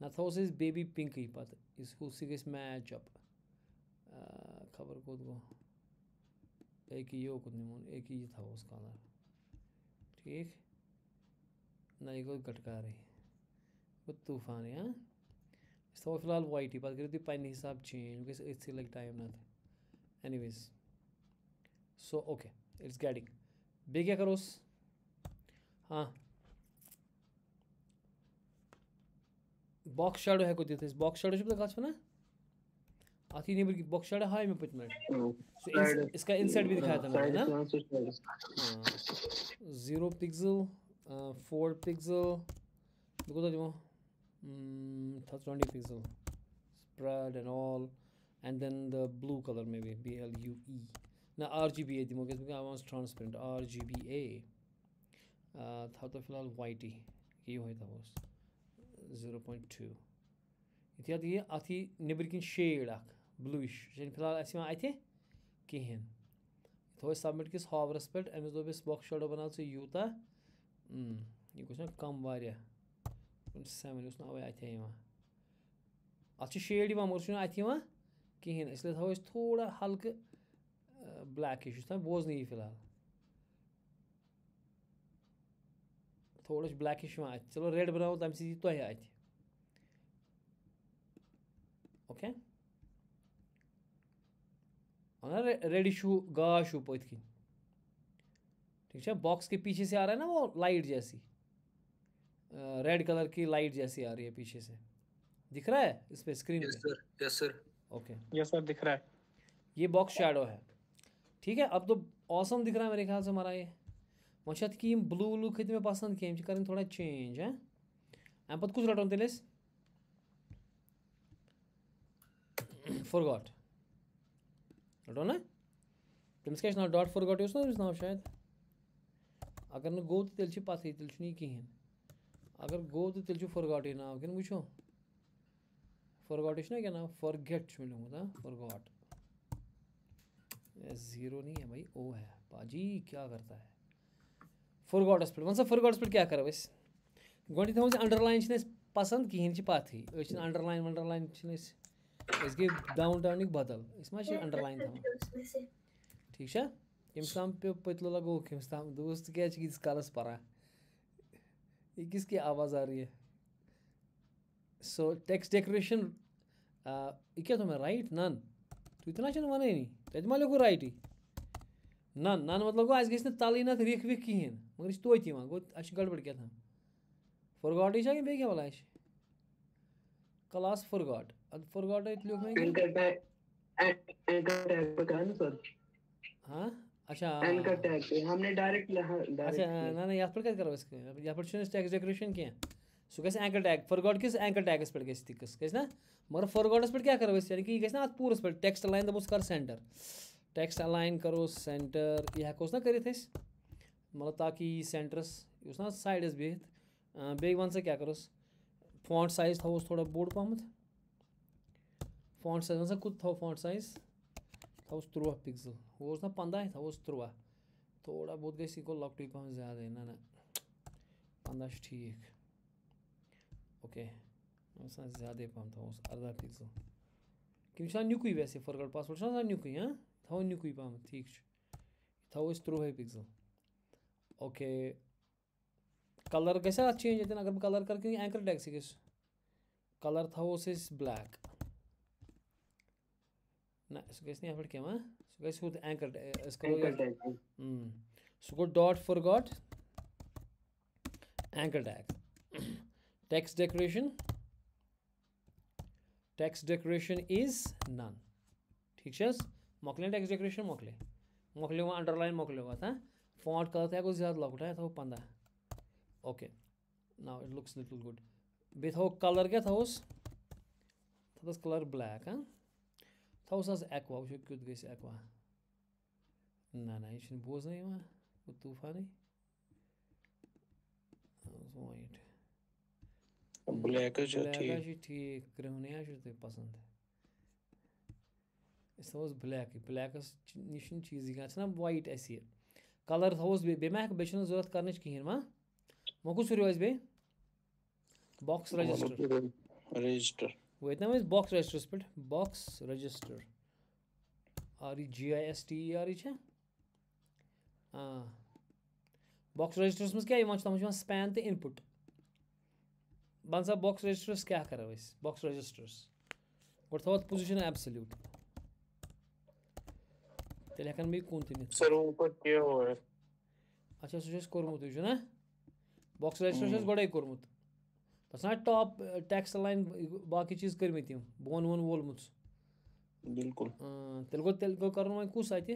ना थोस बेबी पिंक पे इस गई मैच अप खबर कोत गो एक यो कुत निमोन एक ये थोस कलर ठीक ना यह गो गटकार गो तूफान थो फिलहाल वाइट पे करो तुम पे हिसाब चेंज गई लगे टाइम ना anyways so okay it's getting बे क्या करोस हाँ बॉक्स शैडो है को दिस बॉक्स शैडो जो कत वना आती नेबर की बॉक्स शैडो हाई में पत मिनट इसका इनसाइड भी दिखाया था मैंने ना हाँ 0 पिक्सल 4 पिक्सल देखो तो जो 20 pixel spread and all and then the blue color maybe BLUE now RGBA the मोगे because I want transparent RGBA था तो फिलहाल white ही ये होता था बस 0.2 इतिहाद ये आती निबर किन shade आक bluish जैसे फिलहाल ऐसे में आए थे किहन तो सबमिट किस हावरस पेट एमएस दो बिस बॉक्स शैडो बनाल से यूता ये कुछ ना कम वारिया 7 उस ना वे आए थे यहाँ अच्छी शेड यह मगर अत कहें इसलिए थो थोड़ा हल्के ब्लैक था बोजन यह फिलहाल थोड़ा ब्लैकिश अत चलो रेड बनाओ तम सी तुह अत ओके रेडिश गाश पत कन ठीक है बॉक्स के पीछे से आ रहा है ना वो लाइट जैसी रेड कलर की लाइट जैसी आ रही है पीछे से दिख रहा है इस पे स्क्रीन पे yes sir okay yes sir दिख रहा है ये बॉक्स शैडो है ठीक है अब तो ऑसम दिख रहा है मेरे ख्याल से हमारा ये वशत कि ब्लू व्लू खत में पसंद कम कर थोड़ा चेंज है अम पे कुछ रटन तेल फॉरगॉट रटो ना तमिस क्या नाव डॉट फॉरगॉट ना तमिस नाव शायद अगर न गो तो तेल पत तेल कहें अगर गो तो तेल फॉरगॉट नाव कि वो फॉरगॉट ना क्या नाम फॉरगेट मिलूंगा ना फॉरगॉट 0 नहीं है भाई ओ है पाजी क्या करता है फॉरगॉटस पे वन सा फॉरगॉटस पे क्या कर बस गोटी थो अंडरलाइन पसंद कहें पत ही अंडरलाइन वंडरलाइन गए डाउन टाउन बदल मा अंडरलाइन थी ठीक है कम्स ताम पे पतलो लगो कम्स ताम दोस्त क्या कलस परा ये किसकी आवाज़ आ रही है सो टेक्स्ट डेकोरेशन ये क्या तुम्हें राइट नन तू इतना वन नहीं तब मा लिखो राइट ही नन नन मतलब गो अस गई तल ना रिख विख कहें मगर यह तोत गो गड़बड़ क्या था फॉरगॉट ही बे क्या भला क्लास फॉरगॉट फॉरगॉट लिख हाँ अच्छा एंकर टैग पे हमने डायरेक्ट अच्छा ना ना यहाँ पे क्या करो इसके यहाँ पे टेक्स्ट डेकोरेशन क्या सो गैस एंकर टैग फॉरगॉट किस एंकर टैगस पे गैस तिकस गैस ना मगर फॉरगॉटस पे क्या करो यानी कि गैस ना अत पूरस पे टेक्स्ट अलाइन दबोस कर सेंटर टेक्स्ट अलाइन करो सेंटर यह हेकोस ना करित मतलब ताकि सेंटरस ना साइडस बिहित बे वन सा क्या करोस फॉन्ट साइज थोस थोड़ा बोर्ड पहमत फॉन्ट साइज वन सा कुछ थो फॉन्ट साइज थोस 13 पिक्सल वो ना 15 थोस 13 थोड़ा बहुत गई को लकटी पहम ज़्यादा ना ना 15 ठीक ओके ज़्यादा पहम थोस 18 पिक्सल कि नुकुई वैसे फॉरगॉट पासवर्ड नुकुई हाँ थो नुकुई पहम ठीक थोस 13 पिक्सल ओके कलर कैसा चेंज होते अगर बह कलर कर एंकर टैग से गस कलर थोस ब्लैक ना सह गई यहाँ पे क्या सह गई हूँ एंकर सह गो dot forgot anchor tag text decoration is none ठीक है मोकले टेक्स्ट डेकोरेशन मोकले वो अंडरलाइन मोकले वो था फॉन्ट कलर थो ज़्यादा लॉकट है थो 15 okay now it looks little good बे थो कलर क्या थोस कलर ब्लैक हाँ थोस आज एक्वा वो क्युत गई एक्वा ना ना यह बोजन वो तूफान वाइट ब्लैक ठीक क्रिमने तुम पसंद थोस ब्लैक ब्लैकस नश चीज़ ना वाइट यह कलर थोस बे मा बे जरूरत कर कहें मा वो कुछ रोज बे बॉक्स रजिस्टर वो बॉक्स रजिस्टर्स पे box register GISTER box registers मज क्या तम स्पैन तो इनपुट बन सा बॉक्स रजिस्टर्स क्या करो बॉक्स रजिस्टर्स गो थो पोजिशन एब्सोल्यूट तेल हेकन बे कुन सर ऊपर क्या हुआ है अच्छा सह कोर्मुत ना बॉक्स रजिस्टर गोड़े कोर्मुत बस ना टॉप टेक्स्ट लाइन बाकी चीज करमित यम बोन वोन वोलमुत बिल्कुल तेल गो करन वह कुस अत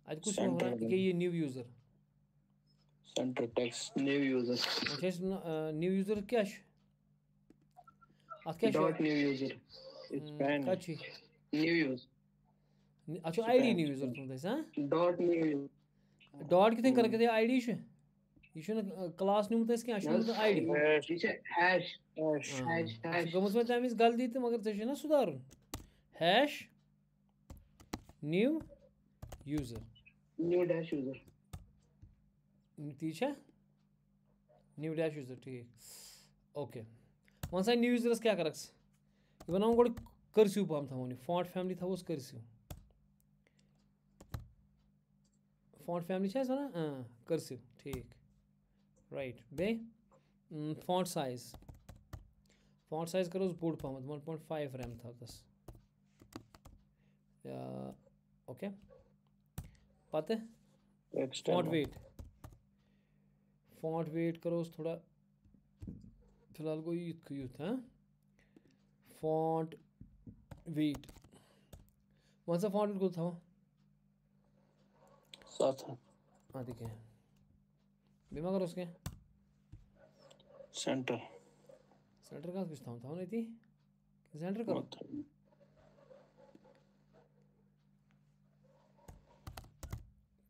कुस Center ये new user centre text new user new user क्या अत क्या डॉट न्यू यूजर कत न्यू यूजर अच्छा आईडी न्यू यूजर तुम हां डॉट न्यू यूजर डॉट कितने कर के आईडी ये क्लास न्यूमत क्या आईडी हैश हैश गमस में तमिस गलती तो मगर ऐसे ना सुधारन hash new user new dash user ती न्यू डैश यूजर ठीक ओके वन सा न्यू यूजरस क्या करक्स ये बनाओ गोड़ कर्सिव पहम थवो फॉन्ट फैमिली थवोस कर्सिव फॉन्ट फैमिली छे वना कर्सिव ठीक राइट बे फॉन्ट साइज करोस बोर्ड पहम 1.5 रैम था दस ओके पता फॉन्ट वेट करोस थोड़ा फिलहाल को यूथ हाँ फॉन्ट वेट वन सा फॉन्ट वेट को था 7 हाँ ठीक है बीमा करो उसके सेंटर का कुछ था नहीं थी सेंटर करो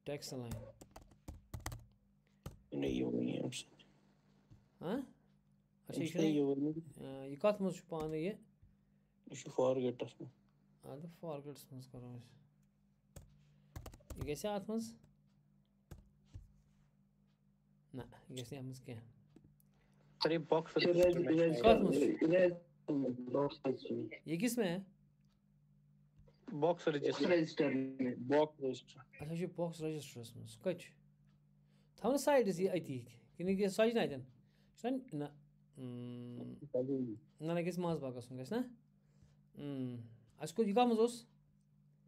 टेक्स्ट लाइन नहीं होगी हमसे हाँ अच्छा नहीं होगी ये कत मज पान ये फॉरगेट में तो फॉरगेट्स मज करो ये कैसे आत मज ना ये कैसे हम क्या अरे बॉक्स ये किस में है बॉक्स रजिस्टर में बॉक्स रजिस्टर अच्छा ये बॉक्स रजिस्टर्स में कच था ना साइड इस अति कि सज ना ना ना किस माज बागस गस ना असको ये कम जोस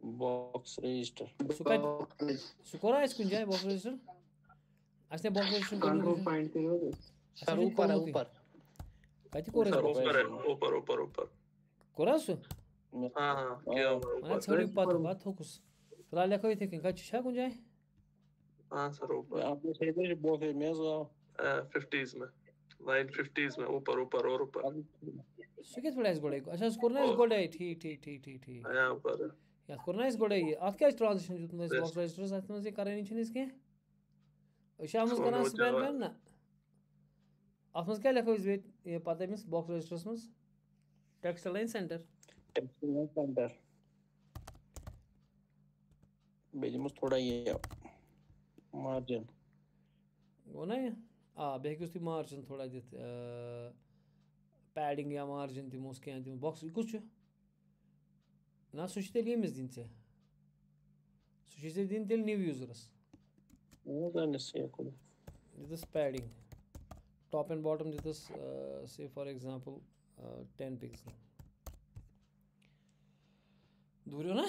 बॉक्स रजिस्टर सु कोरा इस कुन जाए बॉक्स रजिस्टर असने बॉक्स रजिस्टर कंट्रोल फाइंड करो सर ऊपर कति कोरा ऊपर कोरा सु हां क्या मैं छोड़ी बात हो कुछ फिलहाल लिखो थे कि कच छा कुन जाए हां सर ऊपर आपने सही से बॉक्स में 50s में लाइन 50s में ऊपर और ऊपर सुकेत बड़ा इस गोड़े को अच्छा स्कोरना इस गोड़े ठीक यहां ऊपर या स्कोरना इस गोड़े ये आज क्या ट्रांजिशन जो तुमने इस बॉक्स रजिस्टर साथ में से कर नहीं छन इसके शाम में करना स्पेल में ना आप क्या लिखो इस वेट ये पता है मिस बॉक्स रजिस्टर्स में टेक्स्ट लाइन सेंटर बेजमस थोड़ा ये मार्जिन वो ना बेहक उसकी मार्जिन थोड़ा दित पैडिंग या मार्जिन दिमोस क्या दिमो बॉक्स कुछ ना सुचते लिए मिस दिन से सुचते दिन तेल न्यू यूजर्स वो करने से को this padding top and bottom this say for example 10 pixel दूर हो ना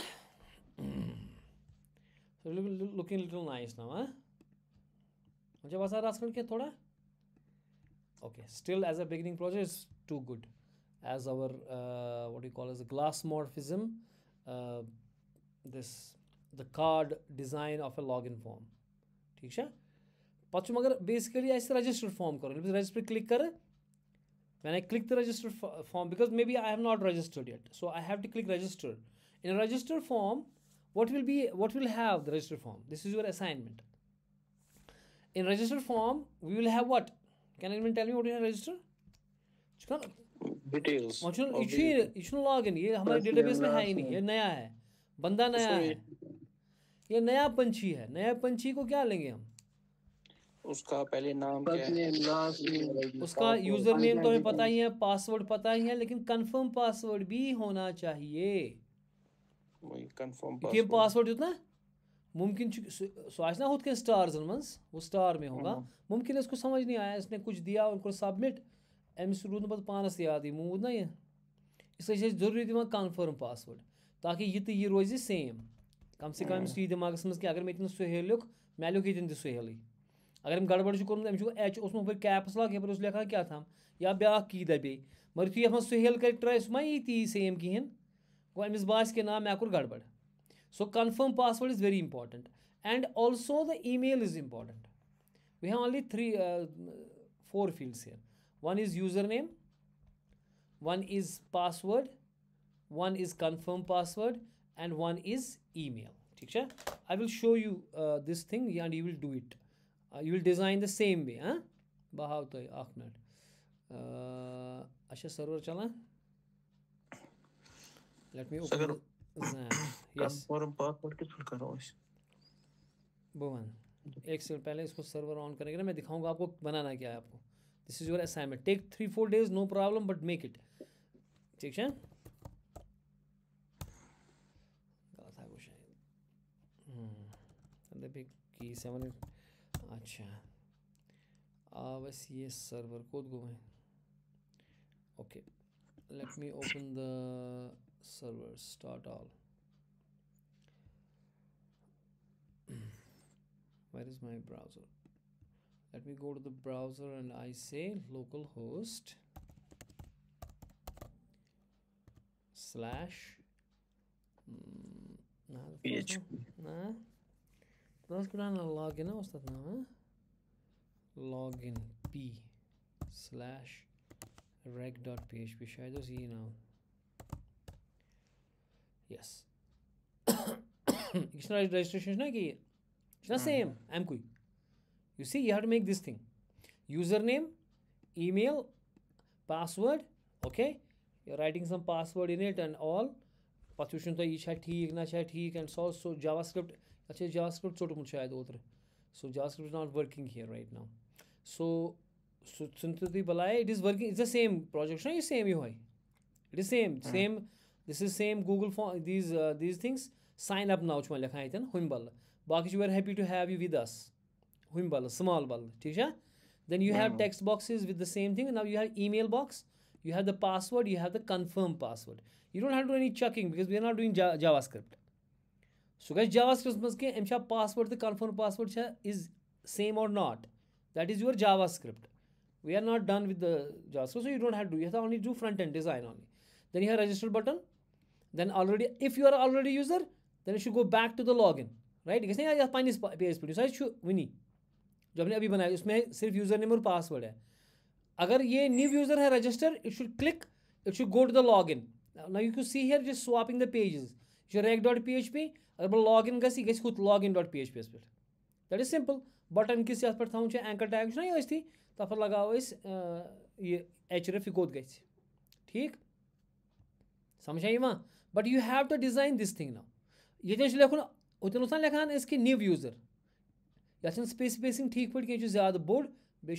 so looking little nice now huh मुझे बस रास्कल के थोड़ा okay still as a beginning project it's too good as our what do you call as a glass morphism this the card design of a login form ठीक है पच्चू मगर basically ऐसे registered form करो register click कर when I click the register form because maybe I have not registered yet so I have to click register in a register form what will have the register form this is your assignment in register form we will have what can anyone tell me what is a register details ये login ये हमारे database में है ही नहीं ये नया है बंदा नया है ये नया पंछी है नया पंछी को क्या लेंगे हम उसका पहले नाम क्या है उसका यूजर नेम तो हमें पता ही है पासवर्ड पता ही है लेकिन कंफर्म पासवर्ड भी होना चाहिए वही कंफर्म ये पासवर्ड उतना मुमकिन सो आज ना होत के स्टार्स मंस वो स्टार में होगा मुमकिन है इसको समझ नहीं आया इसने कुछ दिया उनको सबमिट एमस रूद बस पानस याद ही मूद ना ये इसलिए जरूरी दिमाग कंफर्म पासवर्ड ताकि ये रोज सेम कम से कम सी दिमाग कि अगर मे सुहेल लिख मे लिख ये सुहेल अगर गड़बड़ कोर्मुत अमिस एच ओसमुत कैप्स लॉक ये लिखा क्या था या ब्या की दबे मगर यु ये सुहेल कर ट्राई सह मा यी ती सेम कहें गो अमिस बास कि ना मे कोर गड़बड़ so confirm password is very important and also the email is important. We have only 4 fields here. One is username, one is password, one is confirm password, and one is email. ठीक है? I will show you this thing and you will do it. You will design the same way. हाँ? बहाव तो 1 minute. अच्छा server चला. Let me open the Zan. Yes. Confirm password किस करो इस भुवन एक सेकंड पहले इसको सर्वर ऑन करेंगे ना मैं दिखाऊंगा आपको बनाना क्या है आपको. This is your assignment. Take 3-4 days no problem but make it. ठीक है गलत है वो शायद की 7 अच्छा बस ये सर्वर कोड गो है. Okay let me open the server start all. Where is my browser? Let me go to the browser and I say localhost slash PHP. Let's go down and login. What's that now? Login p slash reg.php. शायद उसी now. Yes. It's not registration ना कि it's not same. MQ. You see, you have to make this thing. Username, email, password. Okay. You're writing some password in it and all. Pathushun to each ठीक ना ठीक and so JavaScript. अच्छा JavaScript छोटो मुझे शायद उधर. So JavaScript is not working here right now. So सुनते तो बलाए it is working. It's the same project. ना ये same ही है. It is same. This is same Google form. These things. Sign up now. चुमा लिखा है इतना हुम बल्ला. बाकी we are happy to have you with us. Huim ball, small ball. ठीक है? Then you have text boxes with the same thing. Now you have email box. You have the password. You have the confirm password. You don't have to do any checking because we are not doing JavaScript. So guys, JavaScript must get MSHA password. The confirm password is same or not. That is your JavaScript. We are not done with the JavaScript, so you don't have to. You have to only do front end design only. Then you have register button. Then already, if you are already user, then you should go back to the login. Right कैसे यार पानी page पर विनी जो हमने अभी बनाया उसमें सिर्फ यूज़र नेम और पासवर्ड है. अगर ये न्यू यूज़र है register it should click it should go to the log in. Now you can see here just swapping the pages जो reg.php अगर बल लॉग इन गसी गसी खुद login.php पे. That is simple. बटन किस याद पर थाउन एंकर टैग ना ये थी तब पर लगाओ इस ये href गोद गई. ठीक समझ आई वहाँ. But you have to design this thing now. ये लेखुन उतन लेखान इसके न्यू यूज़र या स्पेसिंग ठीक पे कह ज़्यादा बोड़ बे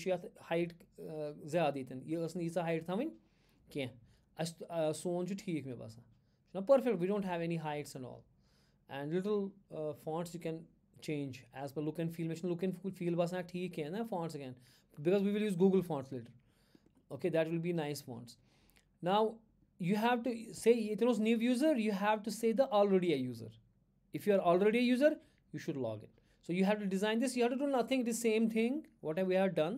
हाइट ज़्यादा ये यीचा हाइट थवन कह सोन ठीक मे बसान perfect. We don't have any heights and all and little fonts you can change as per look and feel. मे लुक एंड फील बसान ठीक कह ना fonts again because we will use Google fonts later. Okay that will be nice fonts. Now you have to say it was new user. You have to say the already a user. If you are already a user, you should log in. So you have to design this. You have to do nothing. The same thing what we have done.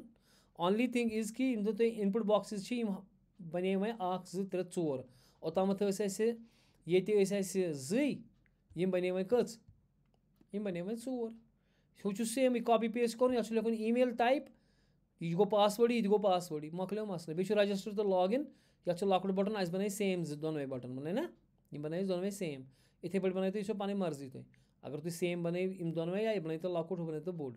Only thing is कि इन तो input boxes छी बने हुए 1 2 3 4 ओतामत ऐसे ये ते ऐसे ज़ी ये बने हुए कच ये बने हुए 4 सोचो सेम कॉपी पेस्ट करो या लेकिन ईमेल टाइप ये गो पासवर्ड ये गो पासवर्ड मकलो मसले बेशु रजिस्टर तो लॉगिन या लॉकड बटन आज बनाए सेम दोनों बटन बने ना ये बनाए दोनों सेम इथे पे बनाए तो ये पानी मर्जी तो अगर तुम सेम बने इन दोनों या ये बनाए तो लॉकड हो बने तो बोर्ड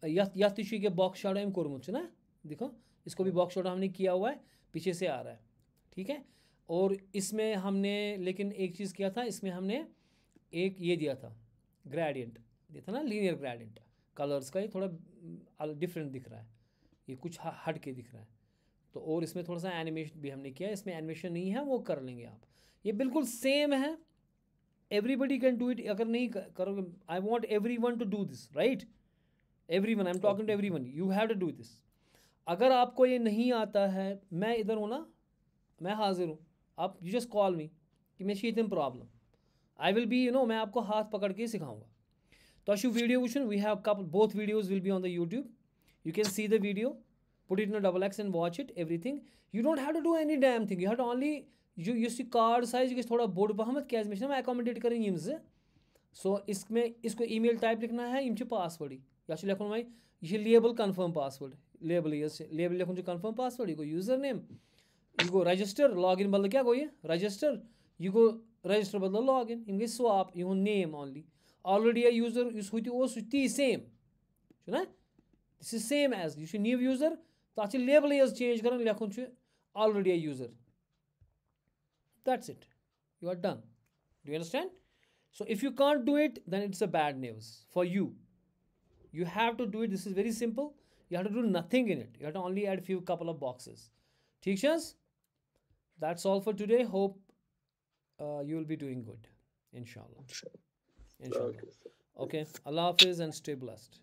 या तो बॉक्स शॉट एम कोरमुत ना देखो इसको भी बॉक्स शॉट हमने किया हुआ है पीछे से आ रहा है. ठीक है. और इसमें हमने लेकिन एक चीज़ किया था इसमें हमने एक ये दिया था ग्रेडियंट दिया था ना लीनियर ग्रेडियंट कलर्स का. ये थोड़ा डिफरेंट दिख रहा है ये कुछ हट के दिख रहा है तो और इसमें थोड़ा सा एनिमेशन भी हमने किया. इसमें एनिमेशन नहीं है वो कर लेंगे आप. ये बिल्कुल सेम है. Everybody can do it. अगर नहीं करोगे I want everyone to do this right. Everyone I am talking to everyone you have to do this. अगर आपको ये नहीं आता है मैं इधर हूँ ना मैं हाजिर हूँ. आप यू जस्ट कॉल मी कि मैं शीतम प्रॉब्लम आई विल बी मैं आपको हाथ पकड़ के सिखाऊंगा. Tashu video vision, we have couple, both videos will be on the YouTube. You can see the video, put it in a double X and watch it, everything. You don't have to do any damn thing. You have to only, you see card size, you थोड़ा board पहमत क्या इसमें ना accommodate करें Yim से. So इसमें इसको email type लिखना है, इम च password ही. या चलो लिखूँ मैं, ये label confirm password. Label ये label लिखूँ जो confirm password, you go username, you go register, login बदल क्या कोई है? Register, you go register बदल login. इम गई swap, you name only. Already a user is हुई थी वो सुती same. सुना? This is same as you should new user. ताकि label ये change करें लिखूँ जो already a user. That's it. You are done. Do you understand? So if you can't do it, then it's a bad news for you. You have to do it. This is very simple. You have to do nothing in it. You have to only add few couple of boxes. Teachers, that's all for today. Hope you will be doing good. Inshallah. Inshallah. Okay. Allah Hafiz and stay blessed.